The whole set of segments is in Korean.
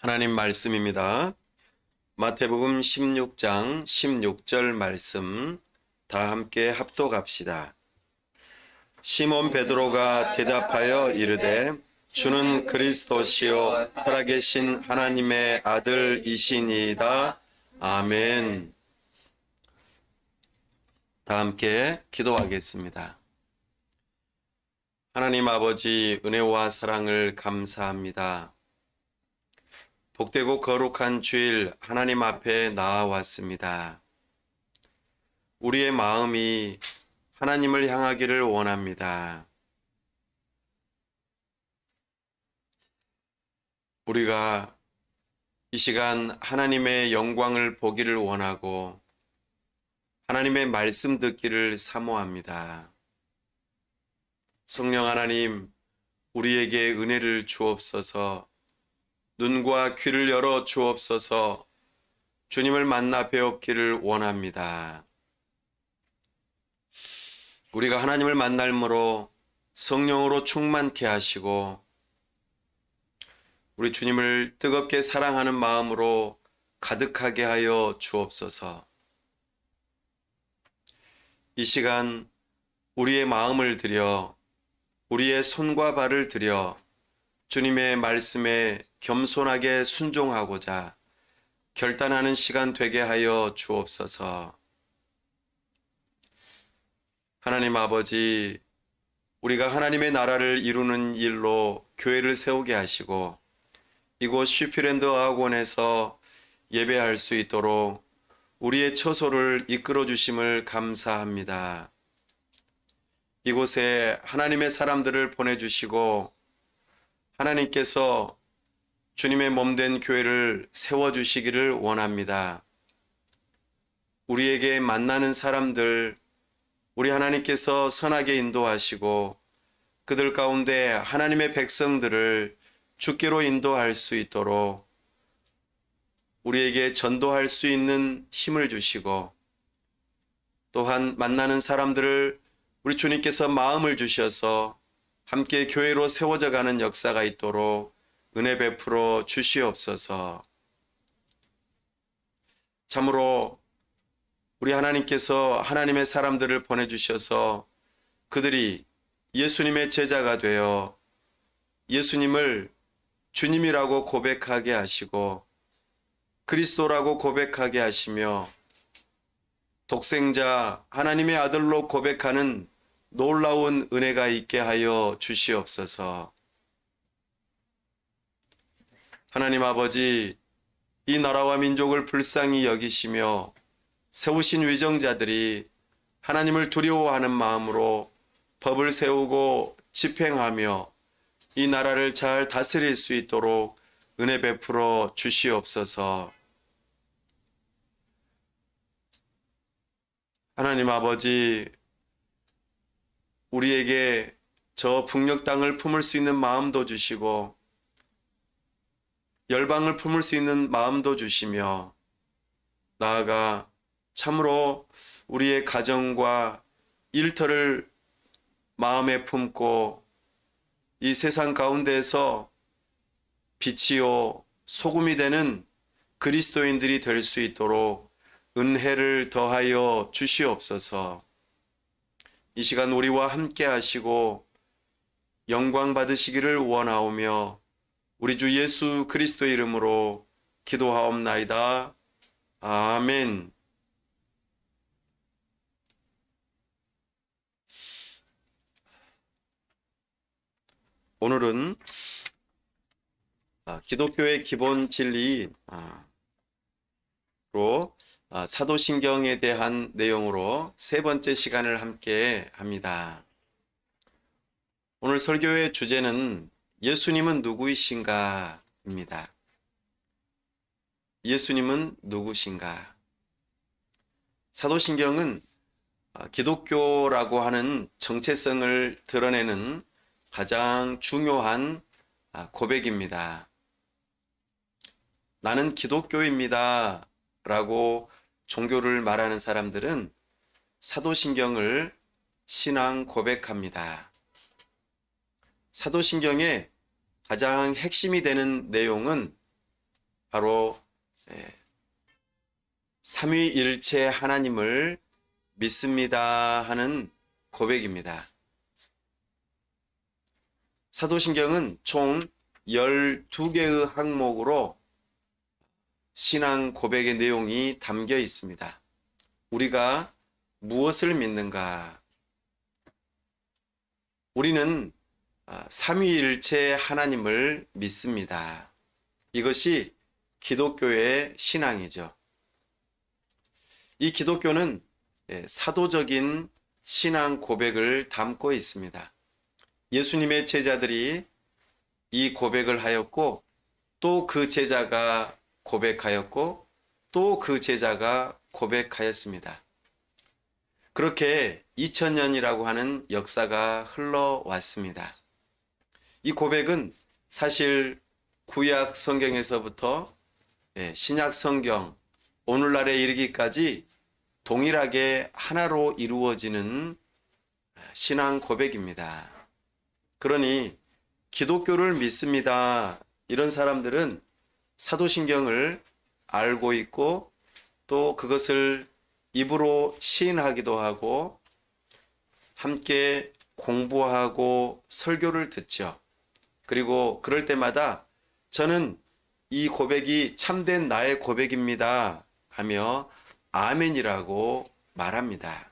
하나님 말씀입니다. 마태복음 16장 16절 말씀 다 함께 합독합시다. 시몬 베드로가 대답하여 이르되 주는 그리스도시요 살아계신 하나님의 아들이시니이다. 아멘. 다 함께 기도하겠습니다. 하나님 아버지 은혜와 사랑을 감사합니다. 복되고 거룩한 주일 하나님 앞에 나아왔습니다. 우리의 마음이 하나님을 향하기를 원합니다. 우리가 이 시간 하나님의 영광을 보기를 원하고 하나님의 말씀 듣기를 사모합니다. 성령 하나님, 우리에게 은혜를 주옵소서. 눈과 귀를 열어 주옵소서. 주님을 만나 배웁기를 원합니다. 우리가 하나님을 만날므로 성령으로 충만케 하시고 우리 주님을 뜨겁게 사랑하는 마음으로 가득하게 하여 주옵소서. 이 시간 우리의 마음을 들여 우리의 손과 발을 들여 주님의 말씀에 겸손하게 순종하고자 결단하는 시간 되게 하여 주옵소서. 하나님 아버지, 우리가 하나님의 나라를 이루는 일로 교회를 세우게 하시고 이곳 쉬피랜드 어학원에서 예배할 수 있도록 우리의 처소를 이끌어 주심을 감사합니다. 이곳에 하나님의 사람들을 보내주시고 하나님께서 주님의 몸된 교회를 세워주시기를 원합니다. 우리에게 만나는 사람들, 우리 하나님께서 선하게 인도하시고 그들 가운데 하나님의 백성들을 주께로 인도할 수 있도록 우리에게 전도할 수 있는 힘을 주시고 또한 만나는 사람들을 우리 주님께서 마음을 주셔서 함께 교회로 세워져 가는 역사가 있도록 은혜 베풀어 주시옵소서. 참으로 우리 하나님께서 하나님의 사람들을 보내주셔서 그들이 예수님의 제자가 되어 예수님을 주님이라고 고백하게 하시고 그리스도라고 고백하게 하시며 독생자 하나님의 아들로 고백하는 놀라운 은혜가 있게 하여 주시옵소서. 하나님 아버지, 이 나라와 민족을 불쌍히 여기시며 세우신 위정자들이 하나님을 두려워하는 마음으로 법을 세우고 집행하며 이 나라를 잘 다스릴 수 있도록 은혜 베풀어 주시옵소서. 하나님 아버지, 우리에게 저 북녘 땅을 품을 수 있는 마음도 주시고 열방을 품을 수 있는 마음도 주시며 나아가 참으로 우리의 가정과 일터를 마음에 품고 이 세상 가운데에서 빛이요 소금이 되는 그리스도인들이 될 수 있도록 은혜를 더하여 주시옵소서. 이 시간 우리와 함께 하시고 영광 받으시기를 원하오며 우리 주 예수 그리스도의 이름으로 기도하옵나이다. 아멘. 오늘은 기독교의 기본 진리로 사도신경에 대한 내용으로 세 번째 시간을 함께 합니다. 오늘 설교의 주제는 예수님은 누구이신가 입니다. 예수님은 누구신가? 사도신경은 기독교라고 하는 정체성을 드러내는 가장 중요한 고백입니다. 나는 기독교입니다 라고 종교를 말하는 사람들은 사도신경을 신앙 고백합니다. 사도신경의 가장 핵심이 되는 내용은 바로 삼위일체 하나님을 믿습니다 하는 고백입니다. 사도신경은 총 12개의 항목으로 신앙 고백의 내용이 담겨 있습니다. 우리가 무엇을 믿는가? 우리는 삼위일체 하나님을 믿습니다. 이것이 기독교의 신앙이죠. 이 기독교는 사도적인 신앙 고백을 담고 있습니다. 예수님의 제자들이 이 고백을 하였고, 또 그 제자가 고백하였고, 또 그 제자가 고백하였습니다. 그렇게 2000년이라고 하는 역사가 흘러왔습니다. 이 고백은 사실 구약 성경에서부터 신약 성경, 오늘날에 이르기까지 동일하게 하나로 이루어지는 신앙 고백입니다. 그러니 기독교를 믿습니다. 이런 사람들은 사도신경을 알고 있고 또 그것을 입으로 시인하기도 하고 함께 공부하고 설교를 듣죠. 그리고 그럴 때마다 저는 이 고백이 참된 나의 고백입니다 하며 아멘이라고 말합니다.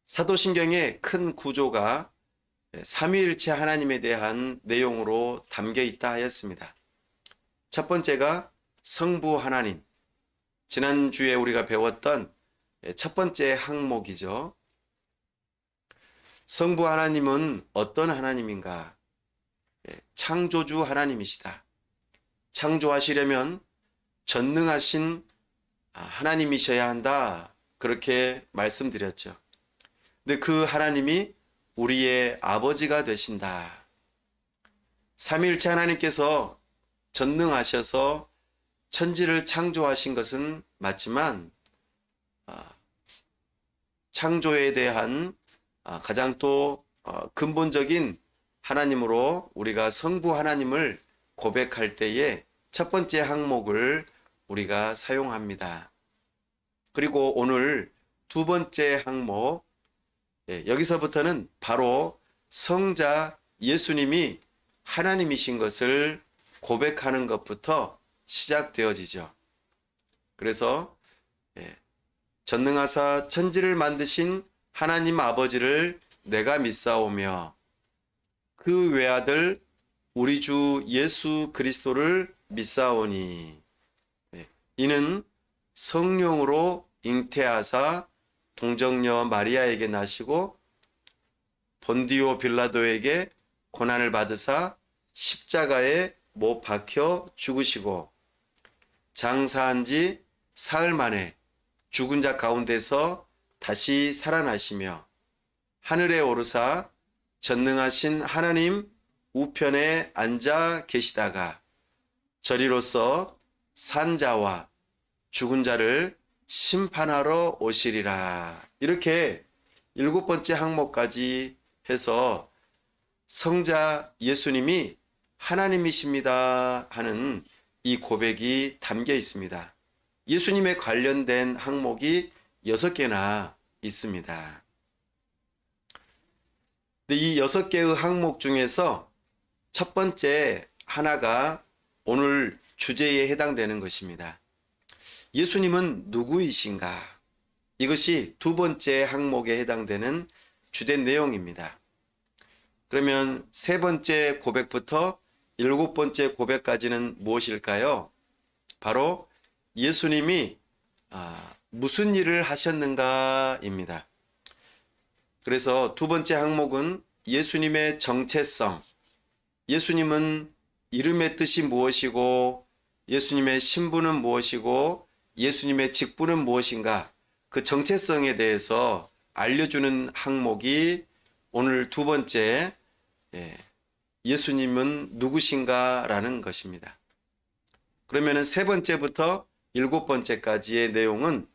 사도신경의 큰 구조가 삼위일체 하나님에 대한 내용으로 담겨 있다 하였습니다. 첫 번째가 성부 하나님. 지난주에 우리가 배웠던 첫 번째 항목이죠. 성부 하나님은 어떤 하나님인가? 창조주 하나님이시다. 창조하시려면 전능하신 하나님이셔야 한다. 그렇게 말씀드렸죠. 근데 그 하나님이 우리의 아버지가 되신다. 삼위일체 하나님께서 전능하셔서 천지를 창조하신 것은 맞지만 창조에 대한 가장 또 근본적인 하나님으로 우리가 성부 하나님을 고백할 때에 첫 번째 항목을 우리가 사용합니다. 그리고 오늘 두 번째 항목, 여기서부터는 바로 성자 예수님이 하나님이신 것을 고백하는 것부터 시작되어지죠. 그래서 전능하사 천지를 만드신 하나님 아버지를 내가 믿사오며 그 외아들 우리 주 예수 그리스도를 믿사오니 이는 성령으로 잉태하사 동정녀 마리아에게 나시고 본디오 빌라도에게 고난을 받으사 십자가에 못 박혀 죽으시고 장사한 지 사흘 만에 죽은 자 가운데서 다시 살아나시며 하늘에 오르사 전능하신 하나님 우편에 앉아 계시다가 저리로서 산 자와 죽은 자를 심판하러 오시리라. 이렇게 7번째 항목까지 해서 성자 예수님이 하나님이십니다 하는 이 고백이 담겨 있습니다. 예수님에 관련된 항목이 6개나 있습니다. 이 6개의 항목 중에서 첫 번째 하나가 오늘 주제에 해당되는 것입니다. 예수님은 누구이신가? 이것이 두 번째 항목에 해당되는 주된 내용입니다. 그러면 세 번째 고백부터 7번째 고백까지는 무엇일까요? 바로 예수님이 무슨 일을 하셨는가입니다. 그래서 두 번째 항목은 예수님의 정체성, 예수님은 이름의 뜻이 무엇이고 예수님의 신분은 무엇이고 예수님의 직분은 무엇인가, 그 정체성에 대해서 알려주는 항목이 오늘 두 번째 예수님은 누구신가 라는 것입니다. 그러면 세 번째부터 7번째까지의 내용은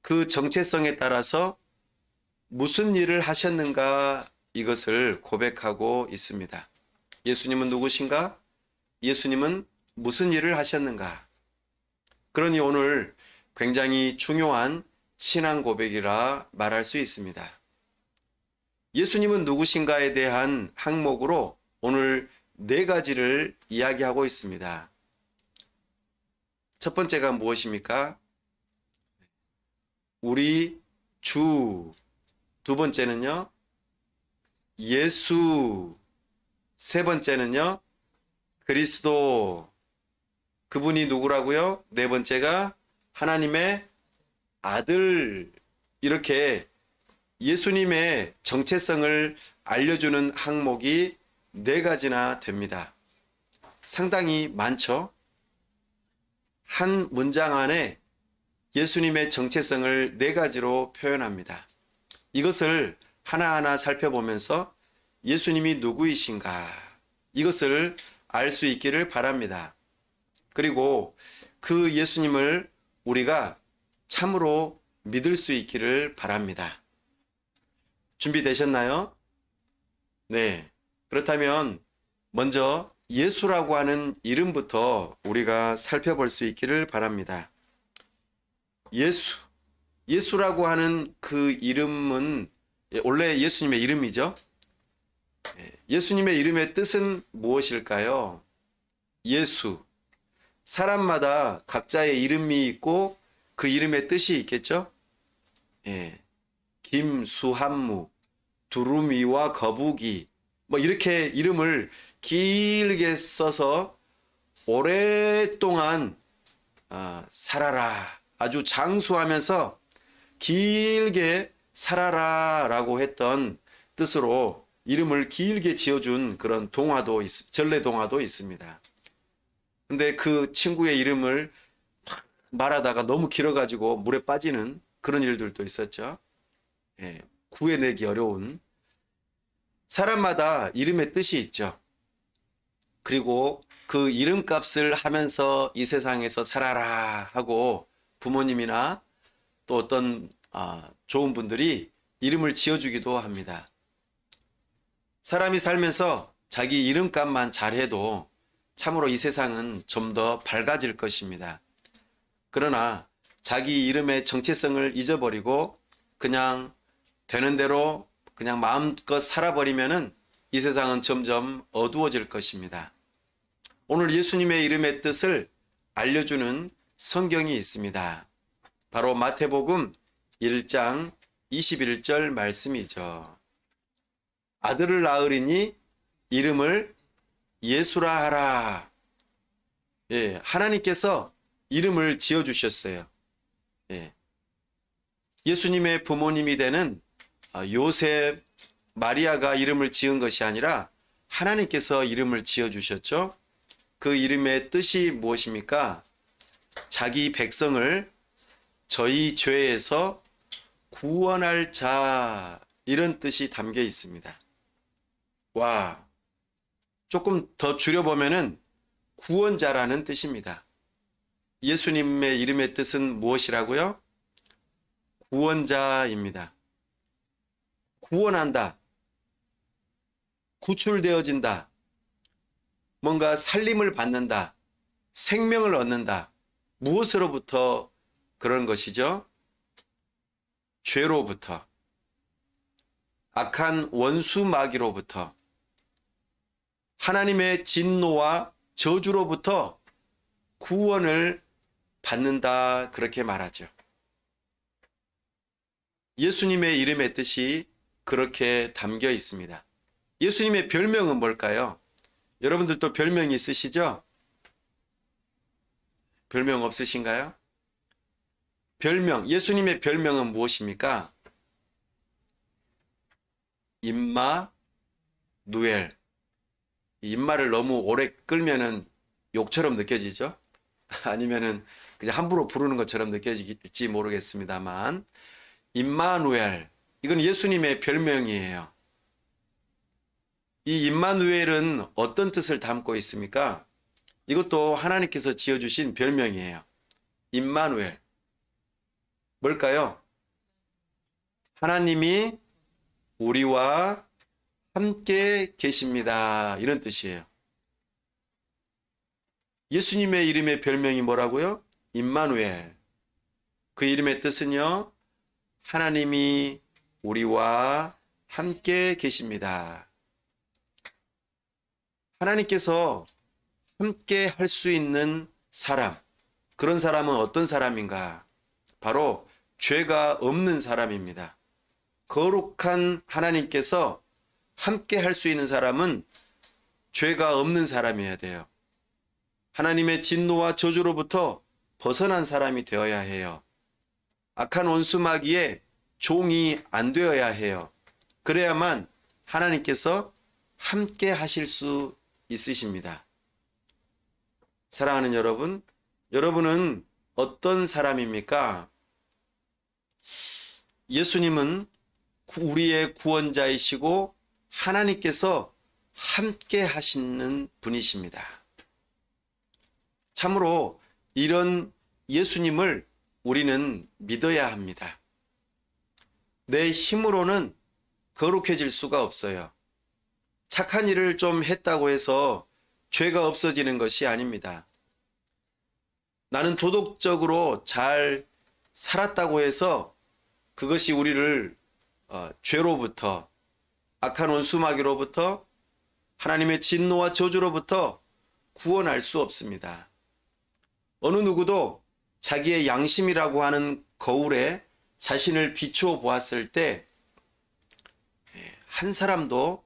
그 정체성에 따라서 무슨 일을 하셨는가 이것을 고백하고 있습니다. 예수님은 누구신가? 예수님은 무슨 일을 하셨는가? 그러니 오늘 굉장히 중요한 신앙 고백이라 말할 수 있습니다. 예수님은 누구신가에 대한 항목으로 오늘 네 가지를 이야기하고 있습니다. 첫 번째가 무엇입니까? 우리 주. 두 번째는요, 예수. 세 번째는요, 그리스도. 그분이 누구라고요? 네 번째가 하나님의 아들. 이렇게 예수님의 정체성을 알려주는 항목이 네 가지나 됩니다. 상당히 많죠? 한 문장 안에 예수님의 정체성을 네 가지로 표현합니다. 이것을 하나하나 살펴보면서 예수님이 누구이신가? 이것을 알 수 있기를 바랍니다. 그리고 그 예수님을 우리가 참으로 믿을 수 있기를 바랍니다. 준비되셨나요? 네. 그렇다면 먼저 예수라고 하는 이름부터 우리가 살펴볼 수 있기를 바랍니다. 예수라고 하는 그 이름은 원래 예수님의 이름이죠. 예수님의 이름의 뜻은 무엇일까요? 예수. 사람마다 각자의 이름이 있고 그 이름의 뜻이 있겠죠? 김수한무, 두루미와 거북이, 뭐 이렇게 이름을 길게 써서 오랫동안 살아라, 아주 장수하면서 길게 살아라 라고 했던 뜻으로 이름을 길게 지어준 그런 동화도 전래동화도 있습니다. 근데 그 친구의 이름을 말하다가 너무 길어가지고 물에 빠지는 그런 일들도 있었죠. 구해내기 어려운. 사람마다 이름의 뜻이 있죠. 그리고 그 이름값을 하면서 이 세상에서 살아라 하고 부모님이나 또 어떤 좋은 분들이 이름을 지어주기도 합니다. 사람이 살면서 자기 이름값만 잘해도 참으로 이 세상은 좀 더 밝아질 것입니다. 그러나 자기 이름의 정체성을 잊어버리고 그냥 되는 대로 그냥 마음껏 살아버리면은 이 세상은 점점 어두워질 것입니다. 오늘 예수님의 이름의 뜻을 알려주는 성경이 있습니다. 바로 마태복음 1장 21절 말씀이죠. 아들을 낳으리니 이름을 예수라 하라. 하나님께서 이름을 지어주셨어요. 예수님의 부모님이 되는 요셉, 마리아가 이름을 지은 것이 아니라 하나님께서 이름을 지어주셨죠. 그 이름의 뜻이 무엇입니까? 자기 백성을 저희 죄에서 구원할 자, 이런 뜻이 담겨 있습니다. 와, 조금 더 줄여보면은 구원자라는 뜻입니다. 예수님의 이름의 뜻은 무엇이라고요? 구원자입니다. 구원한다. 구출되어진다. 뭔가 살림을 받는다. 생명을 얻는다. 무엇으로부터 그런 것이죠? 죄로부터. 악한 원수 마귀로부터. 하나님의 진노와 저주로부터 구원을 받는다. 그렇게 말하죠. 예수님의 이름의 뜻이 그렇게 담겨 있습니다. 예수님의 별명은 뭘까요? 여러분들도 별명이 있으시죠? 별명 없으신가요? 별명, 예수님의 별명은 무엇입니까? 임마누엘. 임마를 너무 오래 끌면은 욕처럼 느껴지죠? 아니면은 그냥 함부로 부르는 것처럼 느껴질지 모르겠습니다만, 임마누엘, 이건 예수님의 별명이에요. 이 임마누엘은 어떤 뜻을 담고 있습니까? 이것도 하나님께서 지어주신 별명이에요. 임마누엘. 뭘까요? 하나님이 우리와 함께 계십니다. 이런 뜻이에요. 예수님의 이름의 별명이 뭐라고요? 임마누엘. 그 이름의 뜻은요, 하나님이 우리와 함께 계십니다. 하나님께서 함께 할 수 있는 사람, 그런 사람은 어떤 사람인가? 바로 죄가 없는 사람입니다. 거룩한 하나님께서 함께 할 수 있는 사람은 죄가 없는 사람이어야 돼요. 하나님의 진노와 저주로부터 벗어난 사람이 되어야 해요. 악한 원수마귀의 종이 안 되어야 해요. 그래야만 하나님께서 함께 하실 수 있으십니다. 사랑하는 여러분, 여러분은 어떤 사람입니까? 예수님은 우리의 구원자이시고 하나님께서 함께 하시는 분이십니다. 참으로 이런 예수님을 우리는 믿어야 합니다. 내 힘으로는 거룩해질 수가 없어요. 착한 일을 좀 했다고 해서 죄가 없어지는 것이 아닙니다. 나는 도덕적으로 잘 살았다고 해서 그것이 우리를 죄로부터, 악한 원수마귀로부터, 하나님의 진노와 저주로부터 구원할 수 없습니다. 어느 누구도 자기의 양심이라고 하는 거울에 자신을 비추어 보았을 때 한 사람도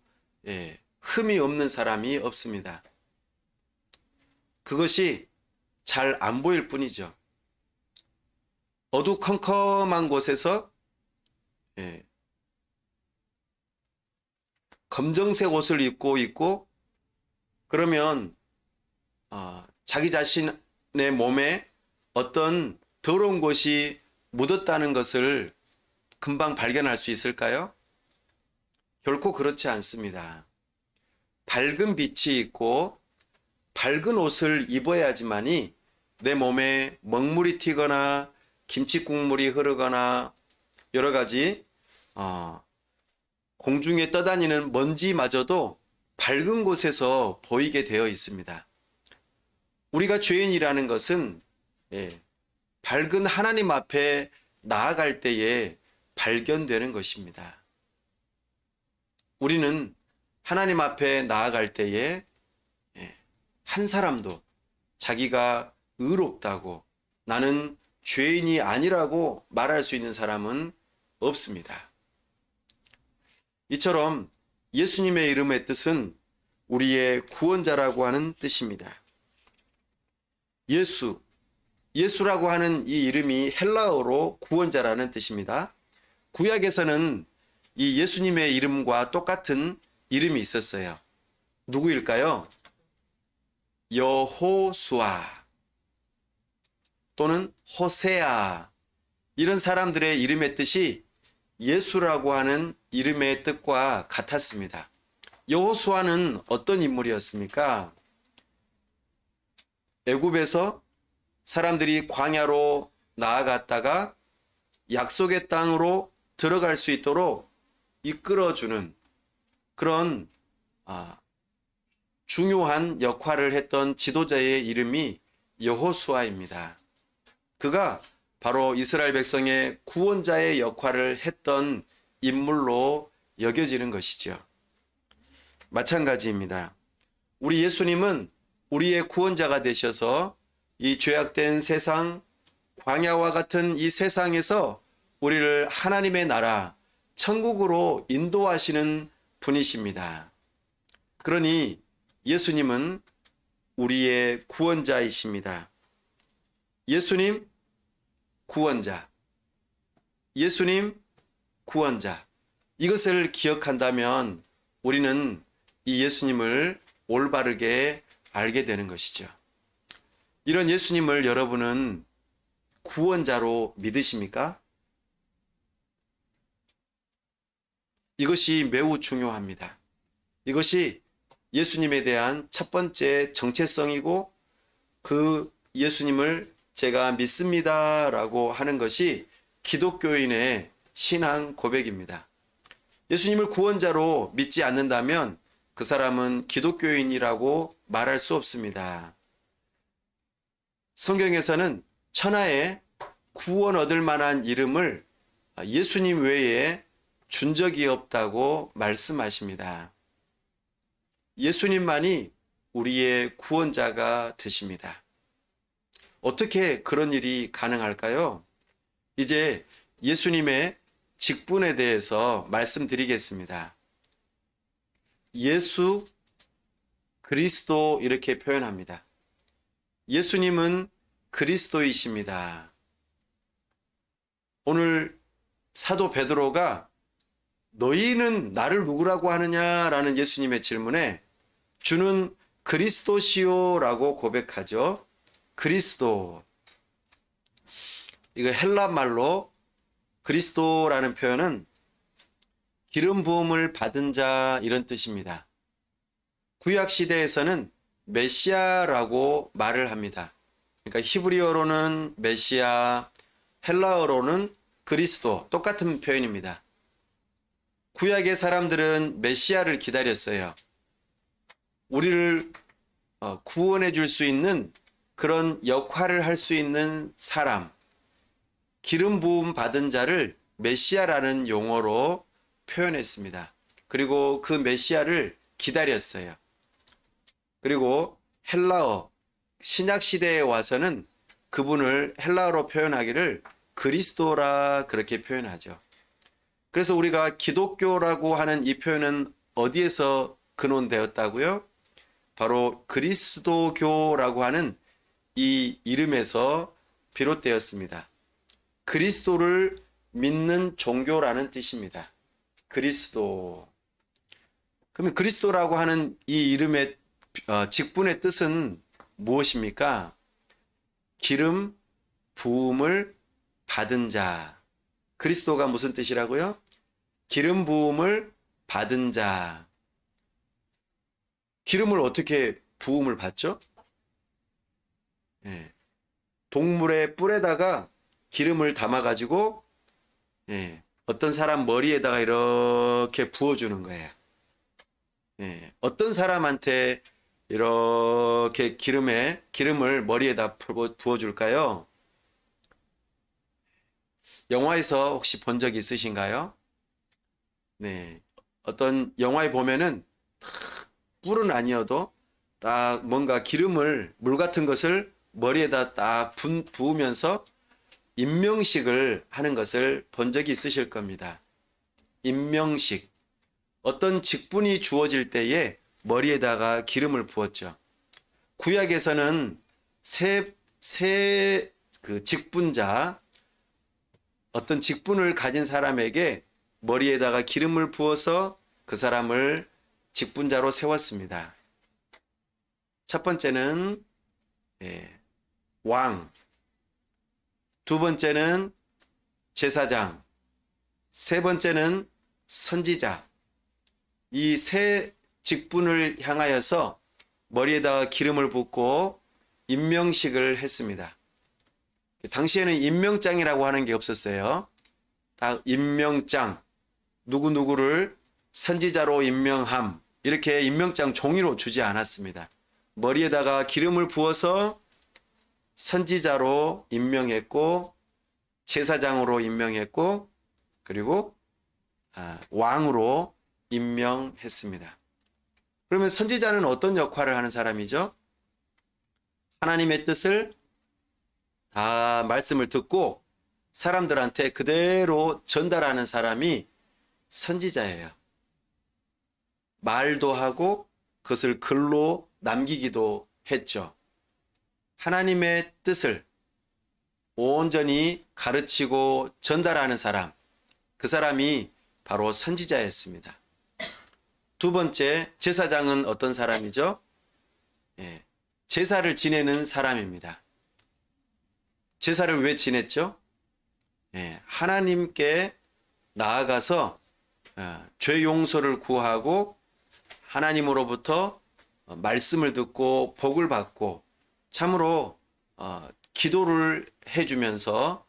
흠이 없는 사람이 없습니다. 그것이 잘 안 보일 뿐이죠. 어두컴컴한 곳에서 검정색 옷을 입고 있고, 그러면 자기 자신의 몸에 어떤 더러운 것이 묻었다는 것을 금방 발견할 수 있을까요? 결코 그렇지 않습니다. 밝은 빛이 있고 밝은 옷을 입어야지만이 내 몸에 먹물이 튀거나 김치국물이 흐르거나 여러 가지 공중에 떠다니는 먼지마저도 밝은 곳에서 보이게 되어 있습니다. 우리가 죄인이라는 것은 밝은 하나님 앞에 나아갈 때에 발견되는 것입니다. 우리는 하나님 앞에 나아갈 때에 한 사람도 자기가 의롭다고, 나는 죄인이 아니라고 말할 수 있는 사람은 없습니다. 이처럼 예수님의 이름의 뜻은 우리의 구원자라고 하는 뜻입니다. 예수라고 하는 이 이름이 헬라어로 구원자라는 뜻입니다. 구약에서는 이 예수님의 이름과 똑같은 이름이 있었어요. 누구일까요? 여호수아 또는 호세아, 이런 사람들의 이름의 뜻이 예수라고 하는 이름의 뜻과 같았습니다. 여호수아는 어떤 인물이었습니까? 애굽에서 사람들이 광야로 나아갔다가 약속의 땅으로 들어갈 수 있도록 이끌어주는 그런 중요한 역할을 했던 지도자의 이름이 여호수아입니다. 그가 바로 이스라엘 백성의 구원자의 역할을 했던 인물로 여겨지는 것이죠. 마찬가지입니다. 우리 예수님은 우리의 구원자가 되셔서 이 죄악된 세상, 광야와 같은 이 세상에서 우리를 하나님의 나라, 천국으로 인도하시는 분이십니다. 그러니 예수님은 우리의 구원자이십니다. 예수님 구원자, 예수님 구원자, 이것을 기억한다면 우리는 이 예수님을 올바르게 알게 되는 것이죠. 이런 예수님을 여러분은 구원자로 믿으십니까? 이것이 매우 중요합니다. 이것이 예수님에 대한 첫 번째 정체성이고, 그 예수님을 제가 믿습니다 라고 하는 것이 기독교인의 신앙 고백입니다. 예수님을 구원자로 믿지 않는다면 그 사람은 기독교인이라고 말할 수 없습니다. 성경에서는 천하에 구원 얻을 만한 이름을 예수님 외에 준 적이 없다고 말씀하십니다. 예수님만이 우리의 구원자가 되십니다. 어떻게 그런 일이 가능할까요? 이제 예수님의 직분에 대해서 말씀드리겠습니다. 예수 그리스도 이렇게 표현합니다. 예수님은 그리스도이십니다. 오늘 사도 베드로가 너희는 나를 누구라고 하느냐라는 예수님의 질문에 주는 그리스도시오라고 고백하죠. 그리스도. 이거 헬라 말로 그리스도라는 표현은 기름 부음을 받은 자 이런 뜻입니다. 구약 시대에서는 메시아라고 말을 합니다. 그러니까 히브리어로는 메시아, 헬라어로는 그리스도, 똑같은 표현입니다. 구약의 사람들은 메시아를 기다렸어요. 우리를 구원해 줄 수 있는 그런 역할을 할 수 있는 사람, 기름 부음 받은 자를 메시아라는 용어로 표현했습니다. 그리고 그 메시아를 기다렸어요. 그리고 헬라어, 신약 시대에 와서는 그분을 헬라어로 표현하기를 그리스도라 그렇게 표현하죠. 그래서 우리가 기독교라고 하는 이 표현은 어디에서 근원되었다고요? 바로 그리스도교라고 하는 이 이름에서 비롯되었습니다. 그리스도를 믿는 종교라는 뜻입니다. 그리스도. 그러면 그리스도라고 하는 이 이름의 직분의 뜻은 무엇입니까? 기름 부음을 받은 자. 그리스도가 무슨 뜻이라고요? 기름 부음을 받은 자. 기름을 어떻게 부음을 받죠? 동물의 뿔에다가 기름을 담아가지고 어떤 사람 머리에다가 이렇게 부어주는 거예요. 어떤 사람한테 이렇게 기름을 머리에다 부어줄까요? 영화에서 혹시 본 적 있으신가요? 네. 어떤 영화에 보면은 뿔은 아니어도 딱 뭔가 기름을, 물 같은 것을 머리에다 딱 부으면서 임명식을 하는 것을 본 적이 있으실 겁니다. 임명식. 어떤 직분이 주어질 때에 머리에다가 기름을 부었죠. 구약에서는 그 직분자, 어떤 직분을 가진 사람에게 머리에다가 기름을 부어서 그 사람을 직분자로 세웠습니다. 첫 번째는 왕, 두 번째는 제사장, 세 번째는 선지자. 이 세 직분을 향하여서 머리에다가 기름을 붓고 임명식을 했습니다. 당시에는 임명장이라고 하는 게 없었어요. 다 임명장, 누구누구를 선지자로 임명함, 이렇게 임명장 종이로 주지 않았습니다. 머리에다가 기름을 부어서 선지자로 임명했고, 제사장으로 임명했고, 그리고 왕으로 임명했습니다. 그러면 선지자는 어떤 역할을 하는 사람이죠? 하나님의 뜻을 다 말씀을 듣고 사람들한테 그대로 전달하는 사람이 선지자예요. 말도 하고 그것을 글로 남기기도 했죠. 하나님의 뜻을 온전히 가르치고 전달하는 사람, 그 사람이 바로 선지자였습니다. 두 번째, 제사장은 어떤 사람이죠? 제사를 지내는 사람입니다. 제사를 왜 지냈죠? 하나님께 나아가서 죄 용서를 구하고 하나님으로부터 말씀을 듣고 복을 받고 참으로 기도를 해주면서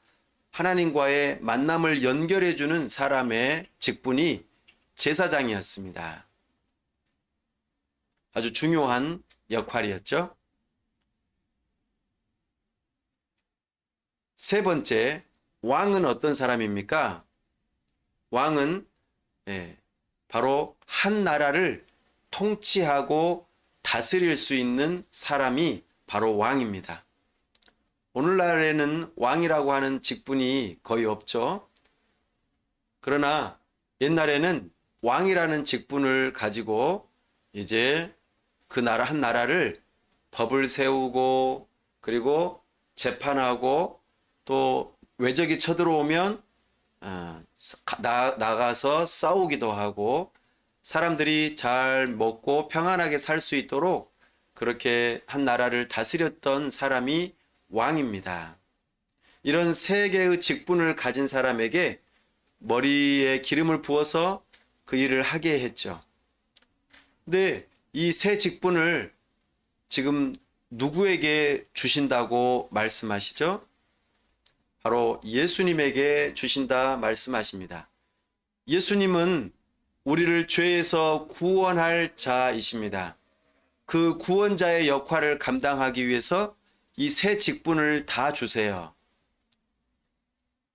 하나님과의 만남을 연결해주는 사람의 직분이 제사장이었습니다. 아주 중요한 역할이었죠. 세 번째, 왕은 어떤 사람입니까? 왕은 바로 한 나라를 통치하고 다스릴 수 있는 사람이 바로 왕입니다. 오늘날에는 왕이라고 하는 직분이 거의 없죠. 그러나 옛날에는 왕이라는 직분을 가지고 이제 그 나라 한 나라를 법을 세우고 그리고 재판하고 또 외적이 쳐들어오면 나가서 싸우기도 하고 사람들이 잘 먹고 평안하게 살 수 있도록 그렇게 한 나라를 다스렸던 사람이 왕입니다. 이런 세 개의 직분을 가진 사람에게 머리에 기름을 부어서 그 일을 하게 했죠. 근데 이 세 직분을 지금 누구에게 주신다고 말씀하시죠? 바로 예수님에게 주신다 말씀하십니다. 예수님은 우리를 죄에서 구원할 자이십니다. 그 구원자의 역할을 감당하기 위해서 이 세 직분을 다 주세요.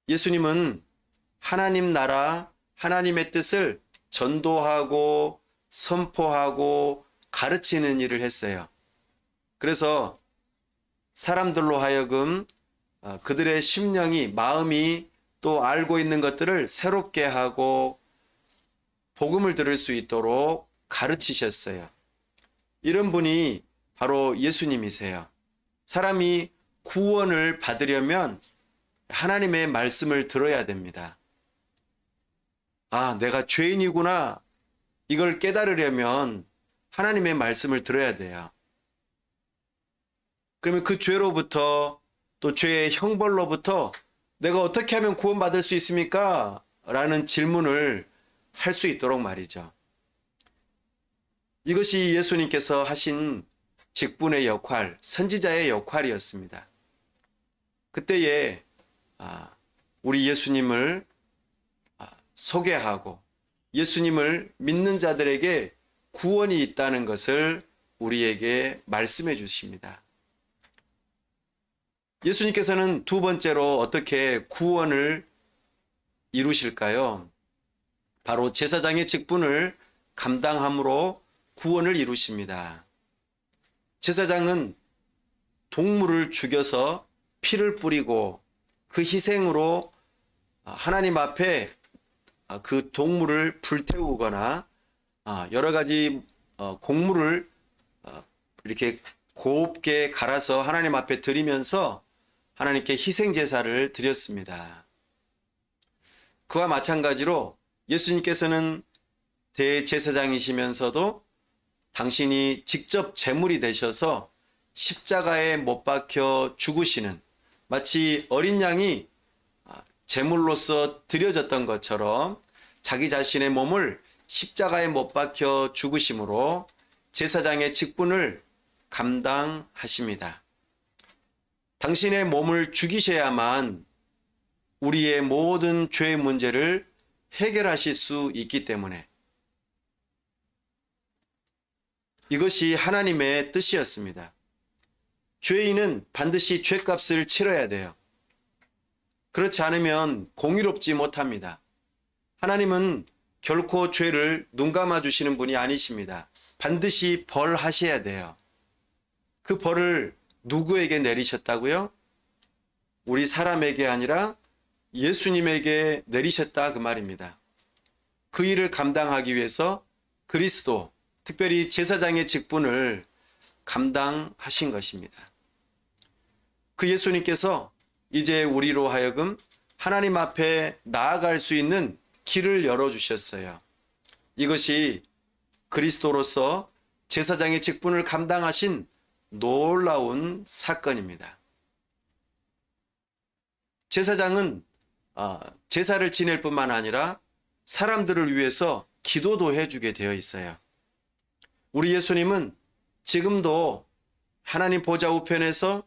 예수님은 하나님 나라, 하나님의 뜻을 전도하고 선포하고 가르치는 일을 했어요. 그래서 사람들로 하여금 그들의 심령이, 마음이 또 알고 있는 것들을 새롭게 하고 복음을 들을 수 있도록 가르치셨어요. 이런 분이 바로 예수님이세요. 사람이 구원을 받으려면 하나님의 말씀을 들어야 됩니다. 아, 내가 죄인이구나. 이걸 깨달으려면 하나님의 말씀을 들어야 돼요. 그러면 그 죄로부터 또 죄의 형벌로부터 내가 어떻게 하면 구원받을 수 있습니까? 라는 질문을 할 수 있도록 말이죠. 이것이 예수님께서 하신 직분의 역할, 선지자의 역할이었습니다. 그때에 우리 예수님을 소개하고 예수님을 믿는 자들에게 구원이 있다는 것을 우리에게 말씀해 주십니다. 예수님께서는 두 번째로 어떻게 구원을 이루실까요? 바로 제사장의 직분을 감당함으로 구원을 이루십니다. 제사장은 동물을 죽여서 피를 뿌리고 그 희생으로 하나님 앞에 그 동물을 불태우거나 여러 가지 곡물을 이렇게 곱게 갈아서 하나님 앞에 드리면서 하나님께 희생 제사를 드렸습니다. 그와 마찬가지로 예수님께서는 대제사장이시면서도 당신이 직접 제물이 되셔서 십자가에 못 박혀 죽으시는, 마치 어린 양이 제물로서 드려졌던 것처럼 자기 자신의 몸을 십자가에 못 박혀 죽으심으로 제사장의 직분을 감당하십니다. 당신의 몸을 죽이셔야만 우리의 모든 죄의 문제를 해결하실 수 있기 때문에 이것이 하나님의 뜻이었습니다. 죄인은 반드시 죄값을 치러야 돼요. 그렇지 않으면 공의롭지 못합니다. 하나님은 결코 죄를 눈감아 주시는 분이 아니십니다. 반드시 벌하셔야 돼요. 그 벌을 누구에게 내리셨다고요? 우리 사람에게 아니라 예수님에게 내리셨다 그 말입니다. 그 일을 감당하기 위해서 그리스도, 특별히 제사장의 직분을 감당하신 것입니다. 그 예수님께서 이제 우리로 하여금 하나님 앞에 나아갈 수 있는 길을 열어주셨어요. 이것이 그리스도로서 제사장의 직분을 감당하신 놀라운 사건입니다. 제사장은 제사를 지낼 뿐만 아니라 사람들을 위해서 기도도 해주게 되어 있어요. 우리 예수님은 지금도 하나님 보좌 우편에서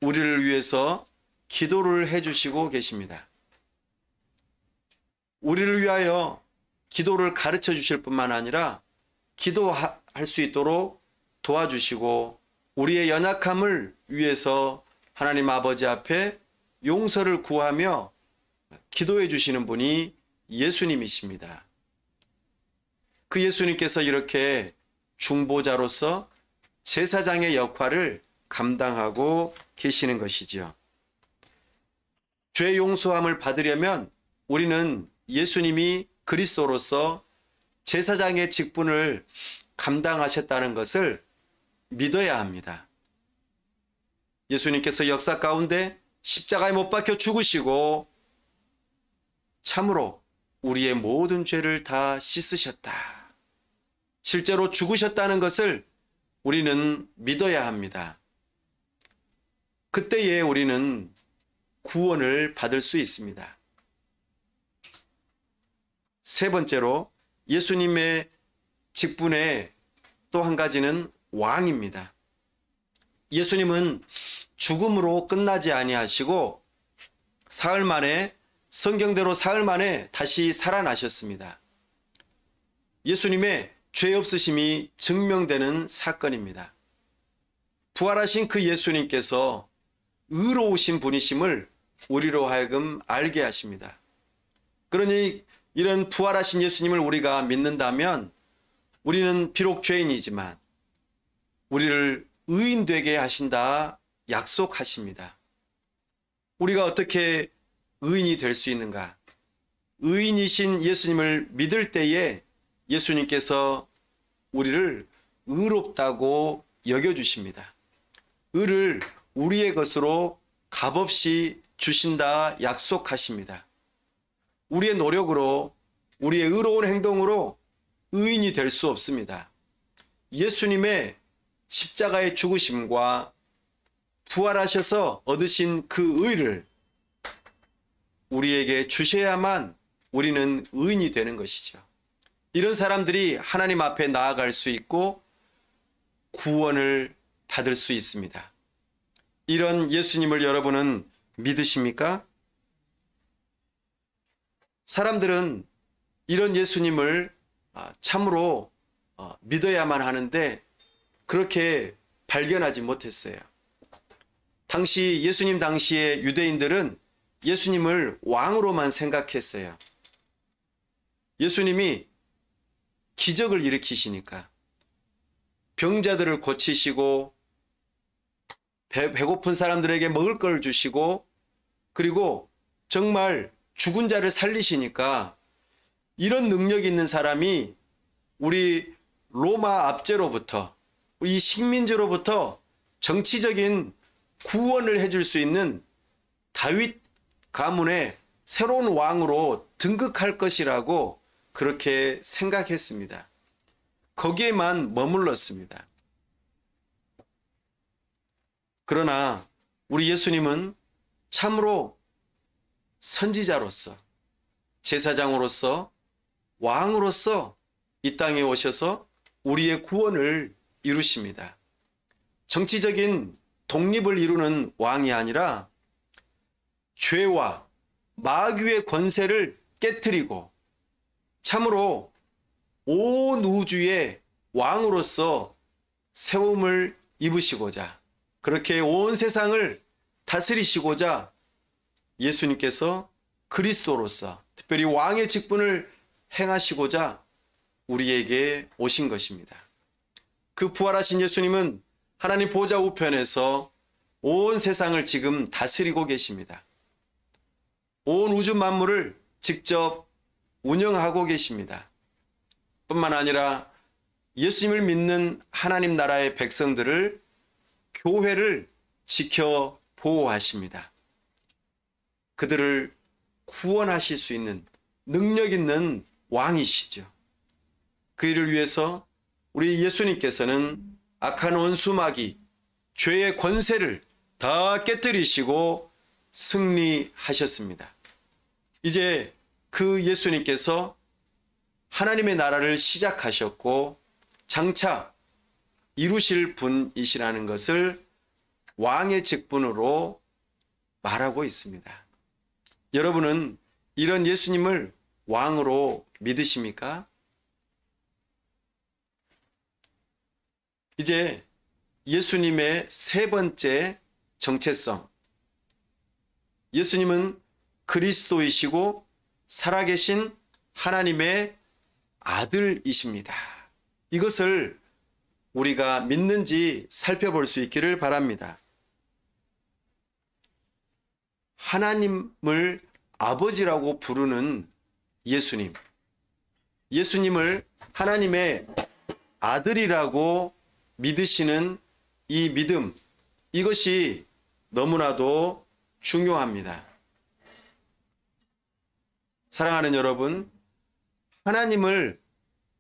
우리를 위해서 기도를 해주시고 계십니다. 우리를 위하여 기도를 가르쳐 주실 뿐만 아니라 기도할 수 있도록 도와주시고 우리의 연약함을 위해서 하나님 아버지 앞에 용서를 구하며 기도해 주시는 분이 예수님이십니다. 그 예수님께서 이렇게 중보자로서 제사장의 역할을 감당하고 계시는 것이지요. 죄 용서함을 받으려면 우리는 예수님이 그리스도로서 제사장의 직분을 감당하셨다는 것을 믿어야 합니다. 예수님께서 역사 가운데 십자가에 못 박혀 죽으시고 참으로 우리의 모든 죄를 다 씻으셨다. 실제로 죽으셨다는 것을 우리는 믿어야 합니다. 그때에 우리는 구원을 받을 수 있습니다. 세 번째로 예수님의 직분의 또 한 가지는 왕입니다. 예수님은 죽음으로 끝나지 아니하시고 사흘 만에, 성경대로 사흘 만에 다시 살아나셨습니다. 예수님의 죄 없으심이 증명되는 사건입니다. 부활하신 그 예수님께서 의로우신 분이심을 우리로 하여금 알게 하십니다. 그러니 이런 부활하신 예수님을 우리가 믿는다면 우리는 비록 죄인이지만 우리를 의인 되게 하신다 약속하십니다. 우리가 어떻게 의인이 될 수 있는가? 의인이신 예수님을 믿을 때에 예수님께서 우리를 의롭다고 여겨주십니다. 의를 우리의 것으로 값없이 주신다 약속하십니다. 우리의 노력으로, 우리의 의로운 행동으로 의인이 될 수 없습니다. 예수님의 십자가의 죽으심과 부활하셔서 얻으신 그 의를 우리에게 주셔야만 우리는 의인이 되는 것이죠. 이런 사람들이 하나님 앞에 나아갈 수 있고 구원을 받을 수 있습니다. 이런 예수님을 여러분은 믿으십니까? 사람들은 이런 예수님을 참으로 믿어야만 하는데 그렇게 발견하지 못했어요. 예수님 당시의 유대인들은 예수님을 왕으로만 생각했어요. 예수님이 기적을 일으키시니까 병자들을 고치시고 배고픈 사람들에게 먹을 걸 주시고 그리고 정말 죽은 자를 살리시니까 이런 능력 있는 사람이 우리 로마 압제로부터 이 식민지로부터 정치적인 구원을 해줄 수 있는 다윗 가문의 새로운 왕으로 등극할 것이라고 그렇게 생각했습니다. 거기에만 머물렀습니다. 그러나 우리 예수님은 참으로 선지자로서, 제사장으로서, 왕으로서 이 땅에 오셔서 우리의 구원을 이루십니다. 정치적인 독립을 이루는 왕이 아니라 죄와 마귀의 권세를 깨트리고 참으로 온 우주의 왕으로서 세움을 입으시고자 그렇게 온 세상을 다스리시고자 예수님께서 그리스도로서 특별히 왕의 직분을 행하시고자 우리에게 오신 것입니다. 그 부활하신 예수님은 하나님 보좌 우편에서 온 세상을 지금 다스리고 계십니다. 온 우주 만물을 직접 운영하고 계십니다. 뿐만 아니라 예수님을 믿는 하나님 나라의 백성들을, 교회를 지켜 보호하십니다. 그들을 구원하실 수 있는 능력 있는 왕이시죠. 그 일을 위해서 우리 예수님께서는 악한 원수 마귀, 죄의 권세를 다 깨뜨리시고 승리하셨습니다. 이제 그 예수님께서 하나님의 나라를 시작하셨고 장차 이루실 분이시라는 것을 왕의 직분으로 말하고 있습니다. 여러분은 이런 예수님을 왕으로 믿으십니까? 이제 예수님의 세 번째 정체성, 예수님은 그리스도이시고 살아계신 하나님의 아들이십니다. 이것을 우리가 믿는지 살펴볼 수 있기를 바랍니다. 하나님을 아버지라고 부르는 예수님, 예수님을 하나님의 아들이라고 믿으시는 이 믿음, 이것이 너무나도 중요합니다. 사랑하는 여러분, 하나님을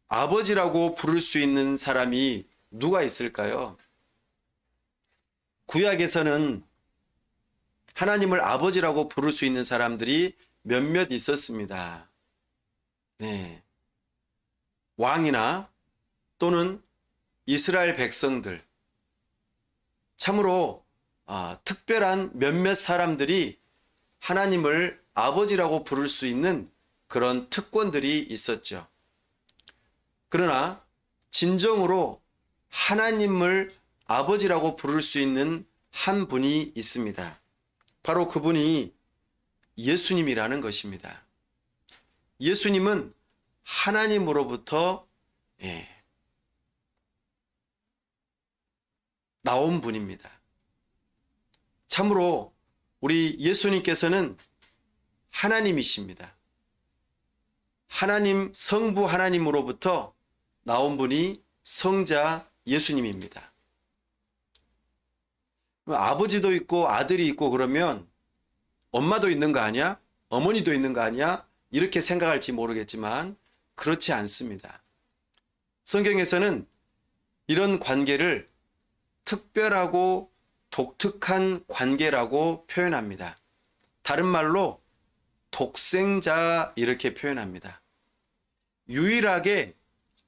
아버지라고 부를 수 있는 사람이 누가 있을까요? 구약에서는 하나님을 아버지라고 부를 수 있는 사람들이 몇몇 있었습니다. 네. 왕이나 또는 이스라엘 백성들, 참으로 특별한 몇몇 사람들이 하나님을 아버지라고 부를 수 있는 그런 특권들이 있었죠. 그러나 진정으로 하나님을 아버지라고 부를 수 있는 한 분이 있습니다. 바로 그분이 예수님이라는 것입니다. 예수님은 하나님으로부터 나온 분입니다. 참으로 우리 예수님께서는 하나님이십니다. 하나님, 성부 하나님으로부터 나온 분이 성자 예수님입니다. 아버지도 있고 아들이 있고 그러면 엄마도 있는 거 아니야? 어머니도 있는 거 아니야? 이렇게 생각할지 모르겠지만 그렇지 않습니다. 성경에서는 이런 관계를 특별하고 독특한 관계라고 표현합니다. 다른 말로 독생자 이렇게 표현합니다. 유일하게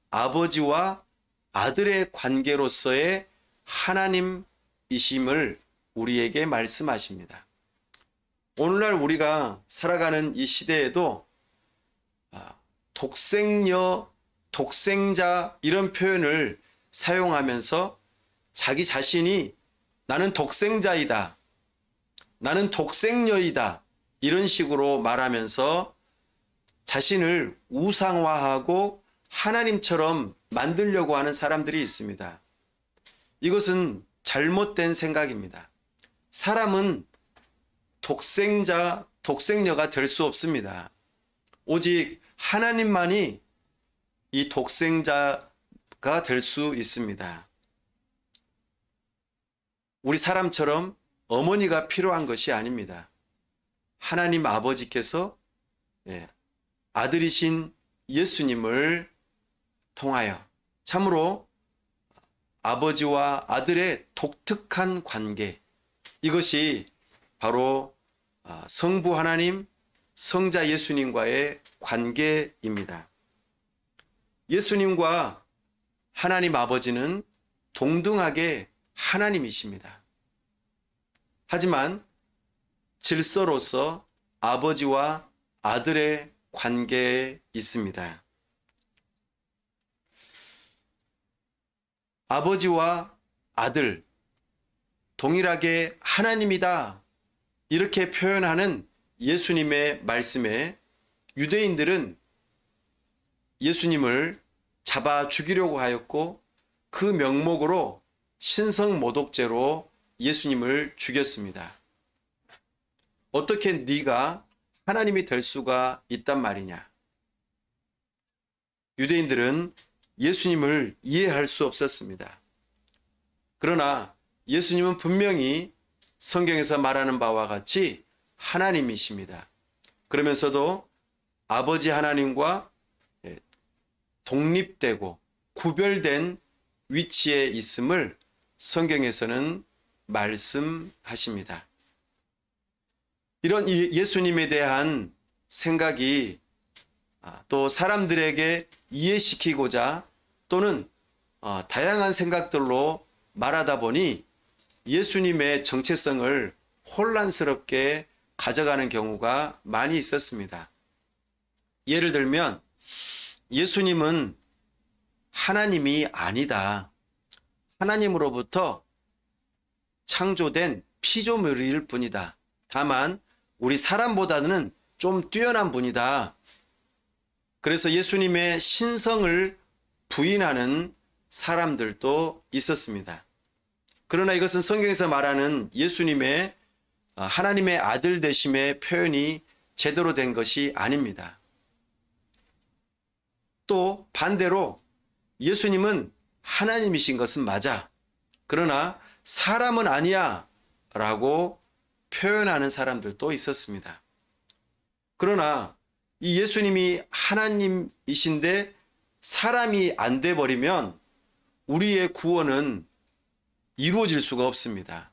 아버지와 아들의 관계로서의 하나님이심을 우리에게 말씀하십니다. 오늘날 우리가 살아가는 이 시대에도 독생녀, 독생자 이런 표현을 사용하면서 자기 자신이 나는 독생자이다, 나는 독생녀이다 이런 식으로 말하면서 자신을 우상화하고 하나님처럼 만들려고 하는 사람들이 있습니다. 이것은 잘못된 생각입니다. 사람은 독생자, 독생녀가 될 수 없습니다. 오직 하나님만이 이 독생자가 될 수 있습니다. 우리 사람처럼 어머니가 필요한 것이 아닙니다. 하나님 아버지께서 아들이신 예수님을 통하여 참으로 아버지와 아들의 독특한 관계, 이것이 바로 성부 하나님, 성자 예수님과의 관계입니다. 예수님과 하나님 아버지는 동등하게 하나님이십니다. 하지만 질서로서 아버지와 아들의 관계에 있습니다. 아버지와 아들, 동일하게 하나님이다 이렇게 표현하는 예수님의 말씀에 유대인들은 예수님을 잡아 죽이려고 하였고 그 명목으로 신성모독죄로 예수님을 죽였습니다. 어떻게 네가 하나님이 될 수가 있단 말이냐? 유대인들은 예수님을 이해할 수 없었습니다. 그러나 예수님은 분명히 성경에서 말하는 바와 같이 하나님이십니다. 그러면서도 아버지 하나님과 독립되고 구별된 위치에 있음을 성경에서는 말씀하십니다. 이런 예수님에 대한 생각이 또 사람들에게 이해시키고자 또는 다양한 생각들로 말하다 보니 예수님의 정체성을 혼란스럽게 가져가는 경우가 많이 있었습니다. 예를 들면 예수님은 하나님이 아니다. 하나님으로부터 창조된 피조물일 뿐이다. 다만 우리 사람보다는 좀 뛰어난 분이다. 그래서 예수님의 신성을 부인하는 사람들도 있었습니다. 그러나 이것은 성경에서 말하는 예수님의 하나님의 아들 되심의 표현이 제대로 된 것이 아닙니다. 또 반대로 예수님은 하나님이신 것은 맞아. 그러나 사람은 아니야 라고 표현하는 사람들도 있었습니다. 그러나 이 예수님이 하나님이신데 사람이 안 돼 버리면 우리의 구원은 이루어질 수가 없습니다.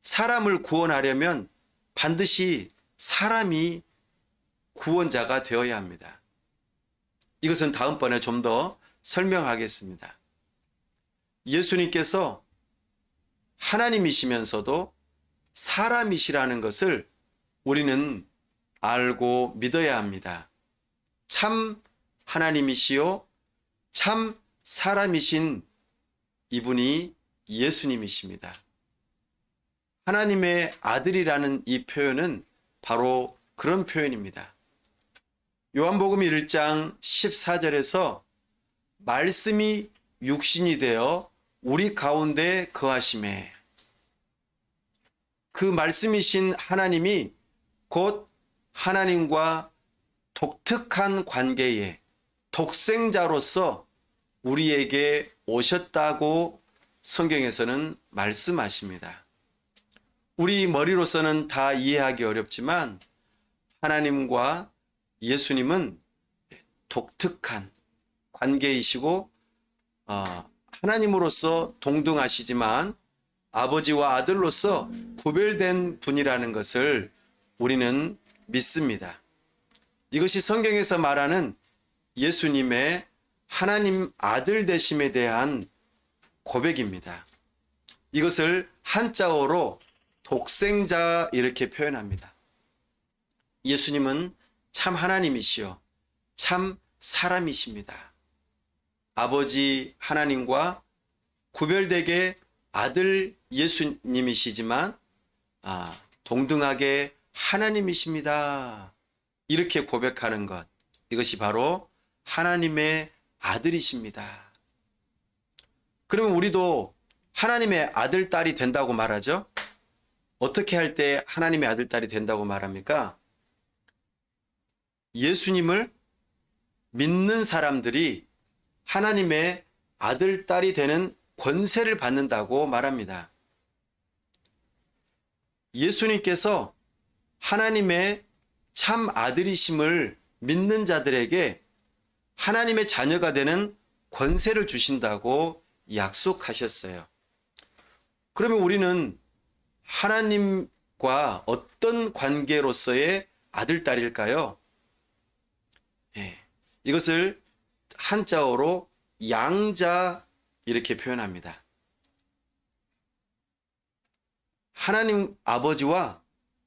사람을 구원하려면 반드시 사람이 구원자가 되어야 합니다. 이것은 다음번에 좀 더 설명하겠습니다. 예수님께서 하나님이시면서도 사람이시라는 것을 우리는 알고 믿어야 합니다. 참 하나님이시요 참 사람이신 이분이 예수님이십니다. 하나님의 아들이라는 이 표현은 바로 그런 표현입니다. 요한복음 1장 14절에서 말씀이 육신이 되어 우리 가운데 거하심에, 그 말씀이신 하나님이 곧 하나님과 독특한 관계에 독생자로서 우리에게 오셨다고 성경에서는 말씀하십니다. 우리 머리로서는 다 이해하기 어렵지만 하나님과 예수님은 독특한 관계이시고 하나님으로서 동등하시지만 아버지와 아들로서 구별된 분이라는 것을 우리는 믿습니다. 이것이 성경에서 말하는 예수님의 하나님 아들 되심에 대한 고백입니다. 이것을 한자어로 독생자 이렇게 표현합니다. 예수님은 참 하나님이시요 참 사람이십니다. 아버지 하나님과 구별되게 아들 예수님이시지만 동등하게 하나님이십니다. 이렇게 고백하는 것, 이것이 바로 하나님의 아들이십니다. 그러면 우리도 하나님의 아들, 딸이 된다고 말하죠? 어떻게 할 때 하나님의 아들, 딸이 된다고 말합니까? 예수님을 믿는 사람들이 하나님의 아들, 딸이 되는 권세를 받는다고 말합니다. 예수님께서 하나님의 참 아들이심을 믿는 자들에게 하나님의 자녀가 되는 권세를 주신다고 약속하셨어요. 그러면 우리는 하나님과 어떤 관계로서의 아들, 딸일까요? 이것을 한자어로 양자 이렇게 표현합니다. 하나님 아버지와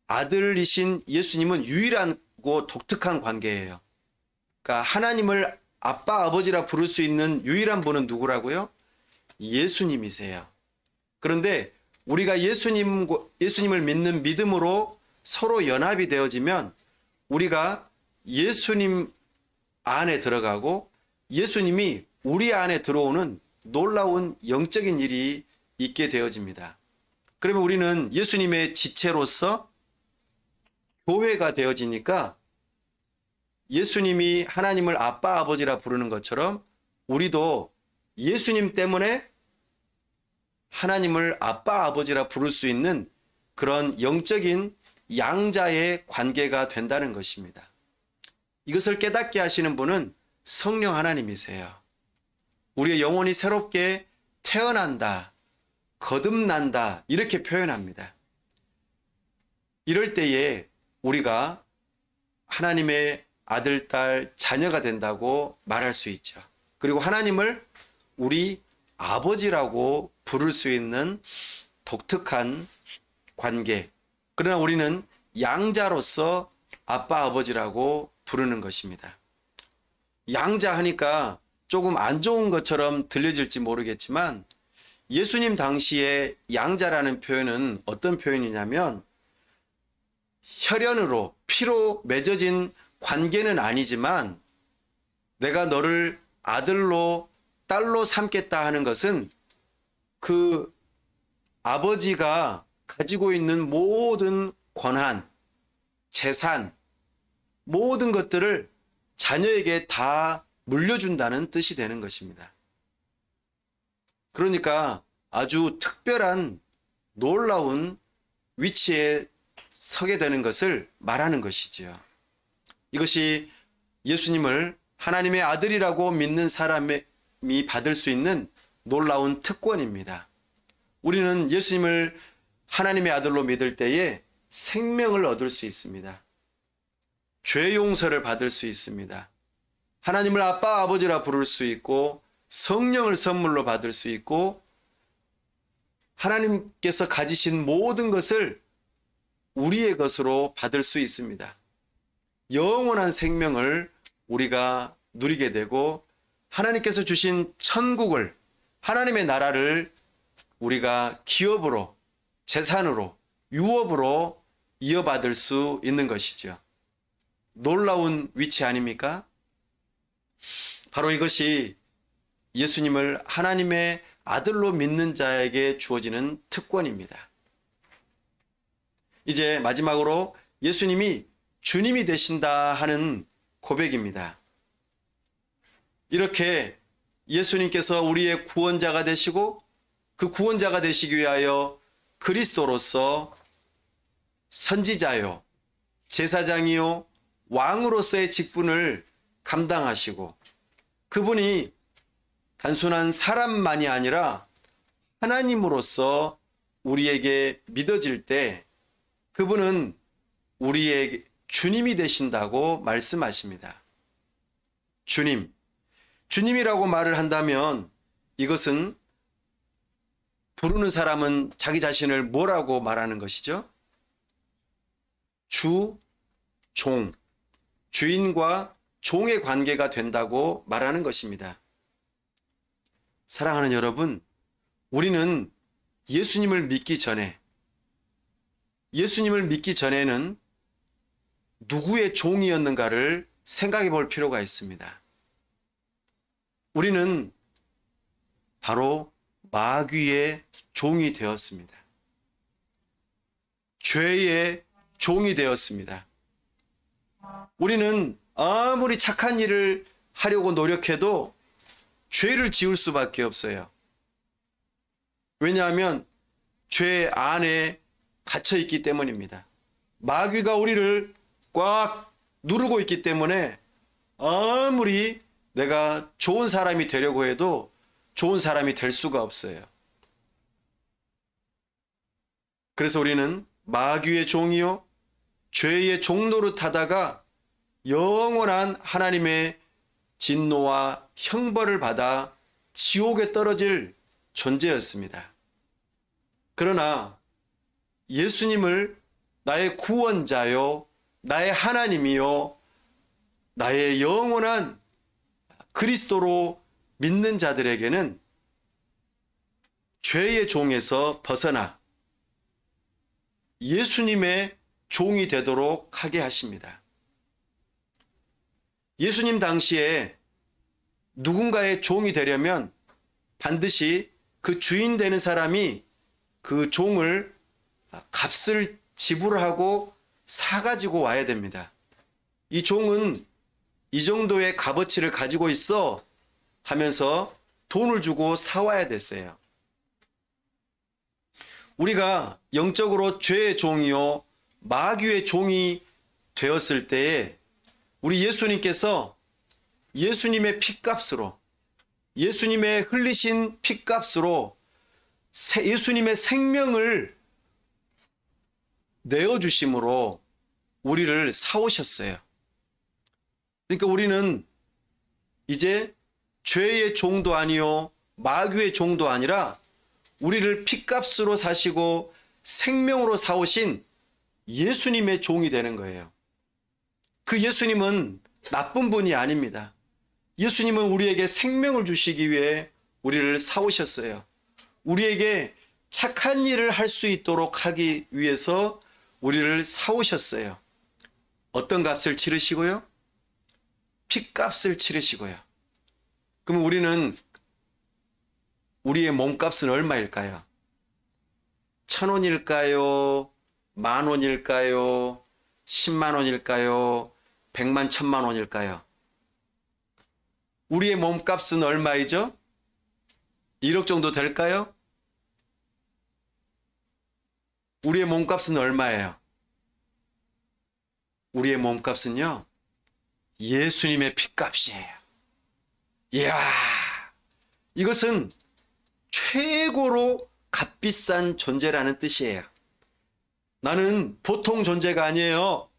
아들이신 예수님은 유일하고 독특한 관계예요. 그러니까 하나님을 아빠, 아버지라 부를 수 있는 유일한 분은 누구라고요? 예수님이세요. 그런데 우리가 예수님을 믿는 믿음으로 서로 연합이 되어지면 우리가 예수님 안에 들어가고 예수님이 우리 안에 들어오는 놀라운 영적인 일이 있게 되어집니다. 그러면 우리는 예수님의 지체로서 교회가 되어지니까 예수님이 하나님을 아빠, 아버지라 부르는 것처럼 우리도 예수님 때문에 하나님을 아빠, 아버지라 부를 수 있는 그런 영적인 양자의 관계가 된다는 것입니다. 이것을 깨닫게 하시는 분은 성령 하나님이세요. 우리의 영혼이 새롭게 태어난다, 거듭난다 이렇게 표현합니다. 이럴 때에 우리가 하나님의 아들, 딸, 자녀가 된다고 말할 수 있죠. 그리고 하나님을 우리 아버지라고 부를 수 있는 독특한 관계. 그러나 우리는 양자로서 아빠, 아버지라고 부르는 것입니다. 양자 하니까 조금 안 좋은 것처럼 들려질지 모르겠지만 예수님 당시에 양자라는 표현은 어떤 표현이냐면 혈연으로 피로 맺어진 관계는 아니지만 내가 너를 아들로 딸로 삼겠다 하는 것은 그 아버지가 가지고 있는 모든 권한, 재산, 모든 것들을 자녀에게 다 물려준다는 뜻이 되는 것입니다. 그러니까 아주 특별한 놀라운 위치에 서게 되는 것을 말하는 것이지요. 이것이 예수님을 하나님의 아들이라고 믿는 사람이 받을 수 있는 놀라운 특권입니다. 우리는 예수님을 하나님의 아들로 믿을 때에 생명을 얻을 수 있습니다. 죄 용서를 받을 수 있습니다. 하나님을 아빠, 아버지라 부를 수 있고 성령을 선물로 받을 수 있고 하나님께서 가지신 모든 것을 우리의 것으로 받을 수 있습니다. 영원한 생명을 우리가 누리게 되고 하나님께서 주신 천국을, 하나님의 나라를 우리가 기업으로, 재산으로, 유업으로 이어받을 수 있는 것이죠. 놀라운 위치 아닙니까? 바로 이것이 예수님을 하나님의 아들로 믿는 자에게 주어지는 특권입니다. 이제 마지막으로 예수님이 주님이 되신다 하는 고백입니다. 이렇게 예수님께서 우리의 구원자가 되시고 그 구원자가 되시기 위하여 그리스도로서 선지자요, 제사장이요, 왕으로서의 직분을 감당하시고 그분이 단순한 사람만이 아니라 하나님으로서 우리에게 믿어질 때 그분은 우리의 주님이 되신다고 말씀하십니다. 주님이라고 말을 한다면 이것은 부르는 사람은 자기 자신을 뭐라고 말하는 것이죠? 주인과 종의 관계가 된다고 말하는 것입니다. 사랑하는 여러분, 우리는 예수님을 믿기 전에는 누구의 종이었는가를 생각해 볼 필요가 있습니다. 우리는 바로 마귀의 종이 되었습니다. 죄의 종이 되었습니다. 우리는 아무리 착한 일을 하려고 노력해도 죄를 지을 수밖에 없어요. 왜냐하면 죄 안에 갇혀 있기 때문입니다. 마귀가 우리를 꽉 누르고 있기 때문에 아무리 내가 좋은 사람이 되려고 해도 좋은 사람이 될 수가 없어요. 그래서 우리는 마귀의 종이요, 죄의 종노릇하다가 영원한 하나님의 진노와 형벌을 받아 지옥에 떨어질 존재였습니다. 그러나 예수님을 나의 구원자요, 나의 하나님이요, 나의 영원한 그리스도로 믿는 자들에게는 죄의 종에서 벗어나 예수님의 종이 되도록 하게 하십니다. 예수님 당시에 누군가의 종이 되려면 반드시 그 주인 되는 사람이 그 종을 값을 지불하고 사가지고 와야 됩니다. 이 종은 이 정도의 값어치를 가지고 있어 하면서 돈을 주고 사와야 됐어요. 우리가 영적으로 죄의 종이요, 마귀의 종이 되었을 때에 우리 예수님께서 예수님의 피값으로, 예수님의 흘리신 피값으로 예수님의 생명을 내어주심으로 우리를 사오셨어요. 그러니까 우리는 이제 죄의 종도 아니요, 마귀의 종도 아니라 우리를 피값으로 사시고 생명으로 사오신 예수님의 종이 되는 거예요. 그 예수님은 나쁜 분이 아닙니다. 예수님은 우리에게 생명을 주시기 위해 우리를 사오셨어요. 우리에게 착한 일을 할 수 있도록 하기 위해서 우리를 사오셨어요. 어떤 값을 치르시고요? 핏값을 치르시고요. 그럼 우리는 우리의 몸값은 얼마일까요? 1,000원일까요? 10,000원일까요? 10만 원일까요? 100만, 1000만 원일까요? 우리의 몸값은 얼마이죠? 1억 정도 될까요? 우리의 몸값은 얼마예요? 우리의 몸값은요, 예수님의 핏값이에요. 이야, 이것은 최고로 값비싼 존재라는 뜻이에요. 나는 보통 존재가 아니에요.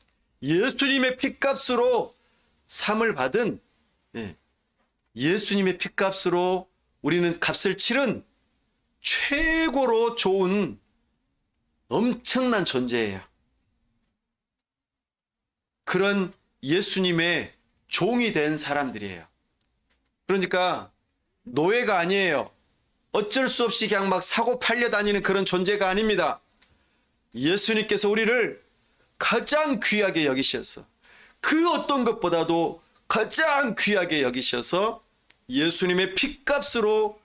예수님의 핏값으로 상을 받은, 예수님의 핏값으로 우리는 값을 치른 최고로 좋은 엄청난 존재예요. 그런 예수님의 종이 된 사람들이에요. 그러니까 노예가 아니에요. 어쩔 수 없이 그냥 막 사고 팔려 다니는 그런 존재가 아닙니다. 예수님께서 우리를 가장 귀하게 여기셔서, 그 어떤 것보다도 가장 귀하게 여기셔서 예수님의 핏값으로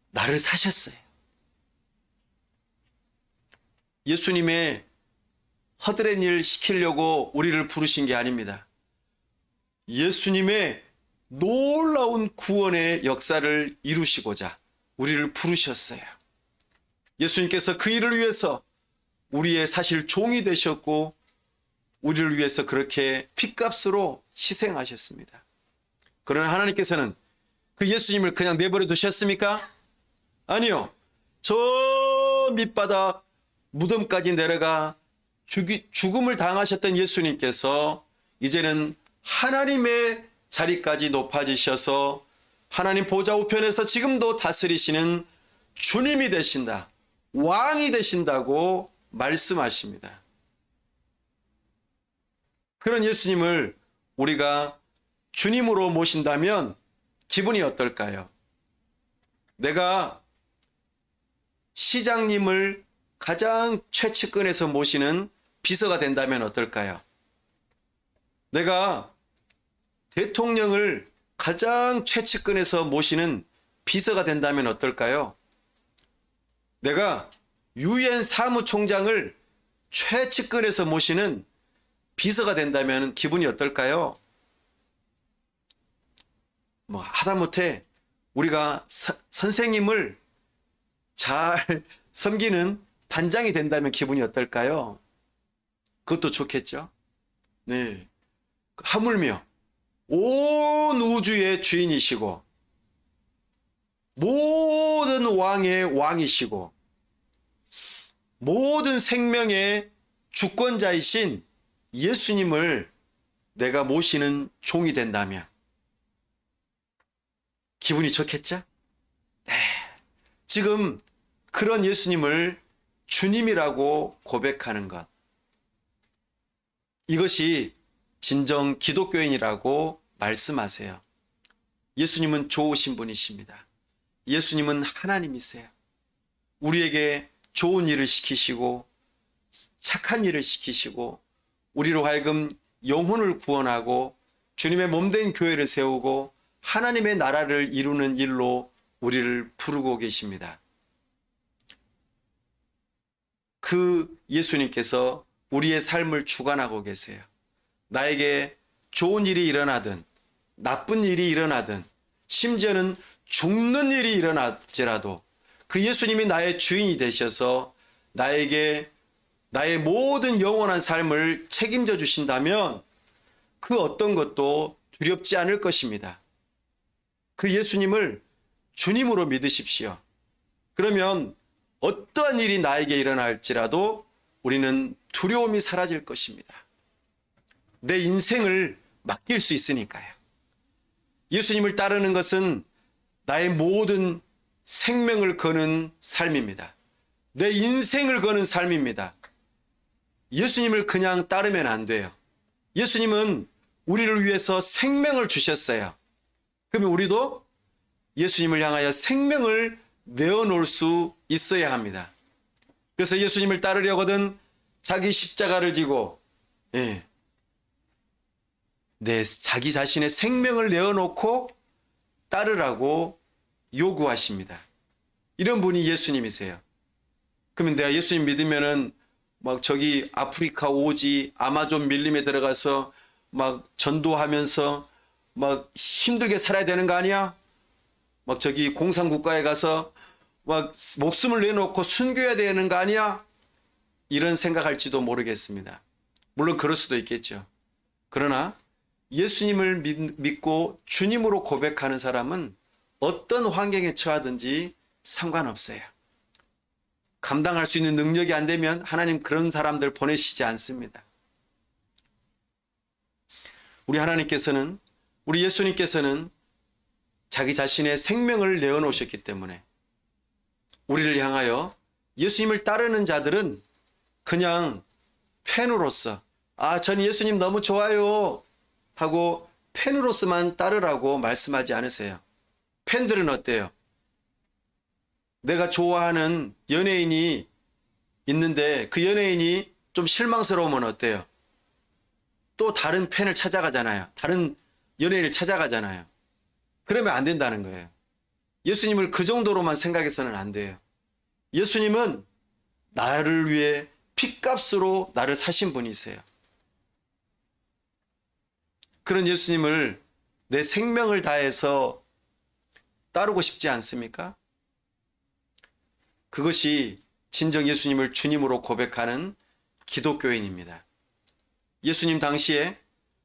나를 사셨어요. 예수님의 허드렛 일 시키려고 우리를 부르신 게 아닙니다. 예수님의 놀라운 구원의 역사를 이루시고자 우리를 부르셨어요. 예수님께서 그 일을 위해서 우리의 사실 종이 되셨고, 우리를 위해서 그렇게 핏값으로 희생하셨습니다. 그러나 하나님께서는 그 예수님을 그냥 내버려 두셨습니까? 아니요. 저 밑바닥 무덤까지 내려가 죽음을 당하셨던 예수님께서 이제는 하나님의 자리까지 높아지셔서 하나님 보좌 우편에서 지금도 다스리시는 주님이 되신다, 왕이 되신다고 말씀하십니다. 그런 예수님을 우리가 주님으로 모신다면 기분이 어떨까요? 내가 시장님을 가장 최측근에서 모시는 비서가 된다면 어떨까요? 내가 대통령을 가장 최측근에서 모시는 비서가 된다면 어떨까요? 내가 유엔 사무총장을 최측근에서 모시는 비서가 된다면 기분이 어떨까요? 하다못해 우리가 선생님을 잘 섬기는 반장이 된다면 기분이 어떨까요? 그것도 좋겠죠? 네. 하물며 온 우주의 주인이시고 모든 왕의 왕이시고 모든 생명의 주권자이신 예수님을 내가 모시는 종이 된다면 기분이 좋겠죠? 네. 지금 그런 예수님을 주님이라고 고백하는 것, 이것이 진정 기독교인이라고 말씀하세요. 예수님은 좋으신 분이십니다. 예수님은 하나님이세요. 우리에게 좋은 일을 시키시고 착한 일을 시키시고 우리로 하여금 영혼을 구원하고 주님의 몸된 교회를 세우고 하나님의 나라를 이루는 일로 우리를 부르고 계십니다. 그 예수님께서 우리의 삶을 주관하고 계세요. 나에게 좋은 일이 일어나든 나쁜 일이 일어나든 심지어는 죽는 일이 일어날지라도 그 예수님이 나의 주인이 되셔서 나에게 나의 모든 영원한 삶을 책임져 주신다면 그 어떤 것도 두렵지 않을 것입니다. 그 예수님을 주님으로 믿으십시오. 그러면 어떠한 일이 나에게 일어날지라도 우리는 두려움이 사라질 것입니다. 내 인생을 맡길 수 있으니까요. 예수님을 따르는 것은 나의 모든 생명을 거는 삶입니다. 내 인생을 거는 삶입니다. 예수님을 그냥 따르면 안 돼요. 예수님은 우리를 위해서 생명을 주셨어요. 그러면 우리도 예수님을 향하여 생명을 내어놓을 수 있어야 합니다. 그래서 예수님을 따르려거든 자기 십자가를 지고, 예, 자기 자신의 생명을 내어놓고 따르라고 요구하십니다. 이런 분이 예수님이세요. 그러면 내가 예수님 믿으면은 막 저기 아프리카 오지, 아마존 밀림에 들어가서 막 전도하면서 막 힘들게 살아야 되는 거 아니야? 막 저기 공산국가에 가서 막 목숨을 내놓고 순교해야 되는 거 아니야? 이런 생각할지도 모르겠습니다. 물론 그럴 수도 있겠죠. 그러나 예수님을 믿고 주님으로 고백하는 사람은 어떤 환경에 처하든지 상관없어요. 감당할 수 있는 능력이 안 되면 하나님 그런 사람들 보내시지 않습니다. 우리 예수님께서는 자기 자신의 생명을 내어놓으셨기 때문에 우리를 향하여 예수님을 따르는 자들은 그냥 팬으로서 전 예수님 너무 좋아요 하고 팬으로서만 따르라고 말씀하지 않으세요. 팬들은 어때요? 내가 좋아하는 연예인이 있는데 그 연예인이 좀 실망스러우면 어때요? 또 다른 팬을 찾아가잖아요. 다른 연예인을 찾아가잖아요. 그러면 안 된다는 거예요. 예수님을 그 정도로만 생각해서는 안 돼요. 예수님은 나를 위해 핏값으로 나를 사신 분이세요. 그런 예수님을 내 생명을 다해서 따르고 싶지 않습니까? 그것이 진정 예수님을 주님으로 고백하는 기독교인입니다. 예수님 당시에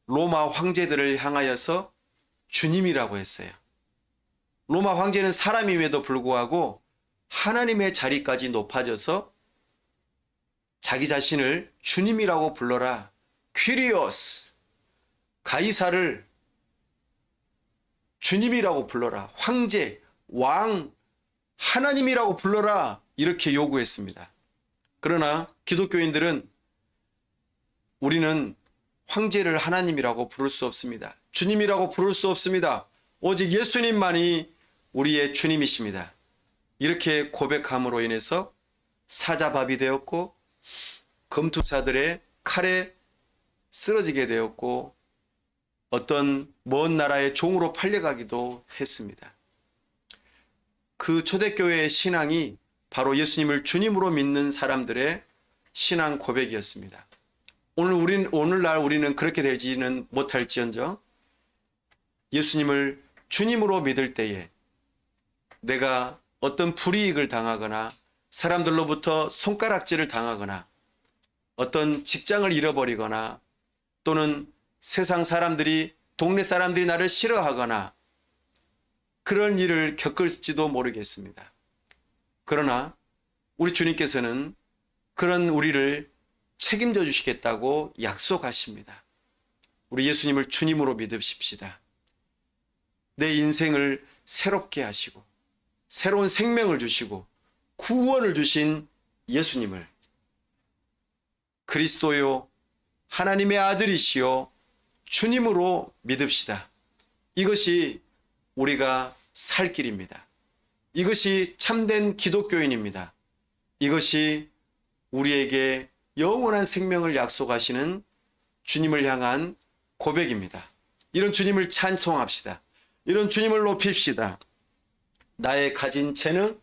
로마 황제들을 향하여서 주님이라고 했어요. 로마 황제는 사람임에도 불구하고 하나님의 자리까지 높아져서 자기 자신을 주님이라고 불러라. 퀴리오스, 가이사를 주님이라고 불러라. 황제, 왕, 하나님이라고 불러라. 이렇게 요구했습니다. 그러나 기독교인들은 우리는 황제를 하나님이라고 부를 수 없습니다. 주님이라고 부를 수 없습니다. 오직 예수님만이 우리의 주님이십니다. 이렇게 고백함으로 인해서 사자밥이 되었고 검투사들의 칼에 쓰러지게 되었고 어떤 먼 나라의 종으로 팔려가기도 했습니다. 그 초대교회의 신앙이 바로 예수님을 주님으로 믿는 사람들의 신앙 고백이었습니다. 오늘날 우리는 그렇게 되지는 못할지언정 예수님을 주님으로 믿을 때에 내가 어떤 불이익을 당하거나 사람들로부터 손가락질을 당하거나 어떤 직장을 잃어버리거나 또는 세상 사람들이 동네 사람들이 나를 싫어하거나 그런 일을 겪을지도 모르겠습니다. 그러나 우리 주님께서는 그런 우리를 책임져 주시겠다고 약속하십니다. 우리 예수님을 주님으로 믿으십시다. 내 인생을 새롭게 하시고 새로운 생명을 주시고 구원을 주신 예수님을 그리스도요 하나님의 아들이시요 주님으로 믿읍시다. 이것이 우리가 살 길입니다. 이것이 참된 기독교인입니다. 이것이 우리에게 영원한 생명을 약속하시는 주님을 향한 고백입니다. 이런 주님을 찬송합시다. 이런 주님을 높입시다. 나의 가진 재능,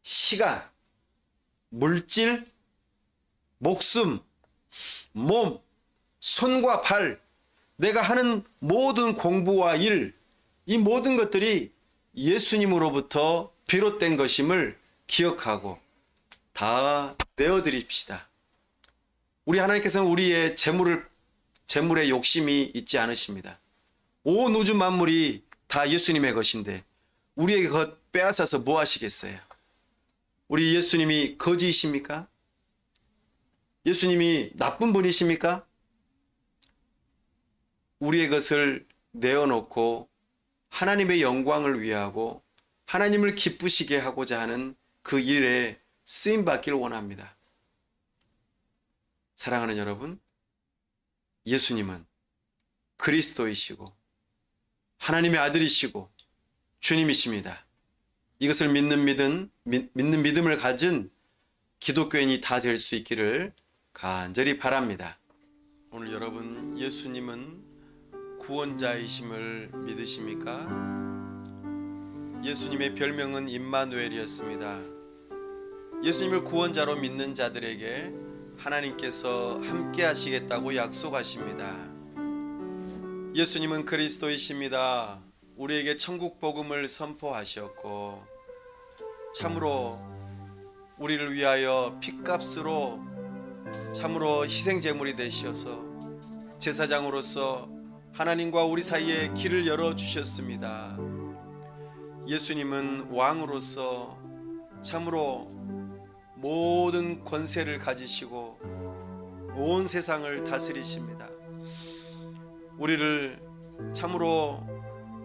시간, 물질, 목숨, 몸, 손과 발, 내가 하는 모든 공부와 일, 이 모든 것들이 예수님으로부터 비롯된 것임을 기억하고 다 내어드립시다. 우리 하나님께서는 우리의 재물에 욕심이 있지 않으십니다. 온 우주 만물이 다 예수님의 것인데 우리에게 그것 빼앗아서 뭐 하시겠어요? 우리 예수님이 거지이십니까? 예수님이 나쁜 분이십니까? 우리의 것을 내어놓고 하나님의 영광을 위하고 하나님을 기쁘시게 하고자 하는 그 일에 쓰임받기를 원합니다. 사랑하는 여러분, 예수님은 그리스도이시고 하나님의 아들이시고 주님이십니다. 이것을 믿는 믿음을 가진 기독교인이 다 될 수 있기를 간절히 바랍니다. 오늘 여러분, 예수님은 구원자이심을 믿으십니까? 예수님의 별명은 임마누엘이었습니다. 예수님을 구원자로 믿는 자들에게 하나님께서 함께 하시겠다고 약속하십니다. 예수님은 그리스도이십니다. 우리에게 천국 복음을 선포하셨고 참으로 우리를 위하여 핏값으로 참으로 희생제물이 되셔서 제사장으로서 하나님과 우리 사이에 길을 열어주셨습니다. 예수님은 왕으로서 참으로 모든 권세를 가지시고 온 세상을 다스리십니다. 우리를 참으로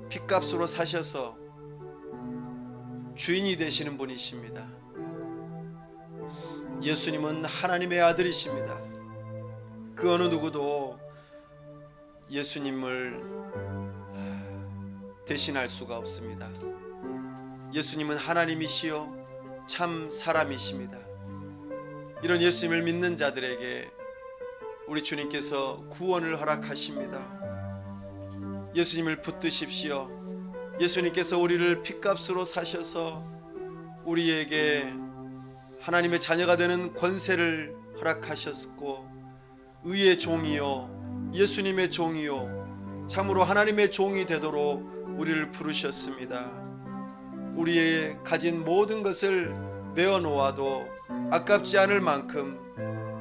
핏값으로 사셔서 주인이 되시는 분이십니다. 예수님은 하나님의 아들이십니다. 그 어느 누구도 예수님을 대신할 수가 없습니다. 예수님은 하나님이시요 참 사람이십니다. 이런 예수님을 믿는 자들에게 우리 주님께서 구원을 허락하십니다. 예수님을 붙드십시오. 예수님께서 우리를 핏값으로 사셔서 우리에게 하나님의 자녀가 되는 권세를 허락하셨고 의의 종이요 예수님의 종이요 참으로 하나님의 종이 되도록 우리를 부르셨습니다. 우리의 가진 모든 것을 내어놓아도 아깝지 않을 만큼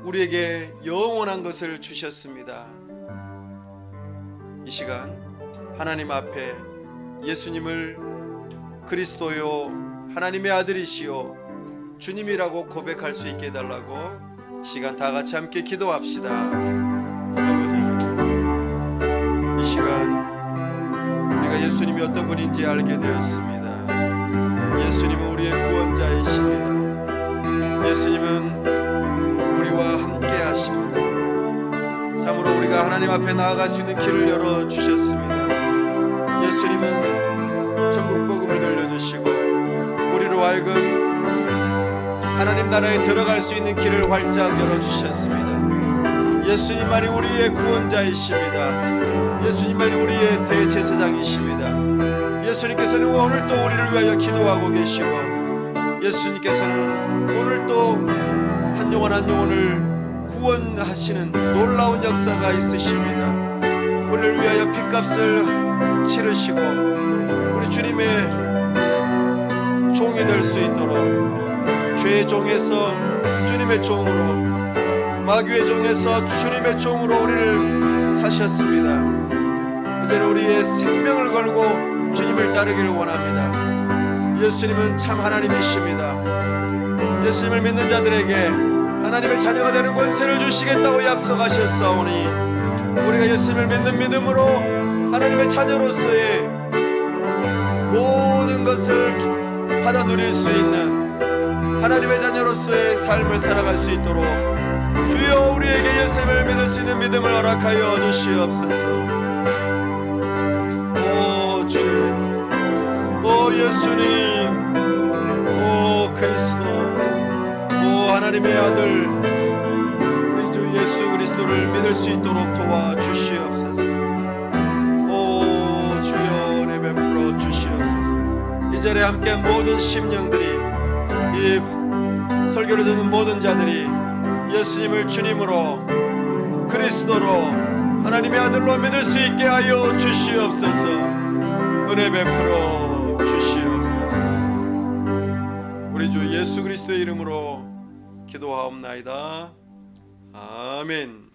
우리에게 영원한 것을 주셨습니다. 이 시간 하나님 앞에 예수님을 그리스도요 하나님의 아들이시요 주님이라고 고백할 수 있게 해달라고 시간 다 같이 함께 기도합시다. 이 시간 우리가 예수님이 어떤 분인지 알게 되었습니다. 예수님은 우리의 구원자이십니다. 예수님은 우리와 함께 하십니다. 참으로 우리가 하나님 앞에 나아갈 수 있는 길을 열어주셨습니다. 예수님은 천국 복음을 들려주시고 우리로 하여금 하나님 나라에 들어갈 수 있는 길을 활짝 열어주셨습니다. 예수님만이 우리의 구원자이십니다. 예수님만이 우리의 대제사장이십니다. 예수님께서는 오늘도 우리를 위하여 기도하고 계시고 예수님께서는 오늘도 한 영혼 한 영혼을 구원하시는 놀라운 역사가 있으십니다. 우리를 위하여 핏값을 치르시고 우리 주님의 종이 될 수 있도록 죄의 종에서 주님의 종으로 마귀의 종에서 주님의 종으로 우리를 사셨습니다. 이제는 우리의 생명을 걸고 주님을 따르기를 원합니다. 예수님은 참 하나님이십니다. 예수님을 믿는 자들에게 하나님의 자녀가 되는 권세를 주시겠다고 약속하셨사오니 우리가 예수님을 믿는 믿음으로 하나님의 자녀로서의 모든 것을 받아 누릴 수 있는 하나님의 자녀로서의 삶을 살아갈 수 있도록 주여 우리에게 예수님을 믿을 수 있는 믿음을 허락하여 주시옵소서. 오 주님, 오 예수님, 오 그리스도, 오 하나님의 아들 우리 주 예수 그리스도를 믿을 수 있도록 도와주시옵소서. 오 주여 은혜 베풀어 주시옵소서. 이 자리에 함께한 모든 심령들이 이 설교를 듣는 모든 자들이 예수님을 주님으로 그리스도로 하나님의 아들로 믿을 수 있게 하여 주시옵소서. 은혜 베풀어 주시옵소서. 우리 주 예수 그리스도의 이름으로 기도하옵나이다. 아멘.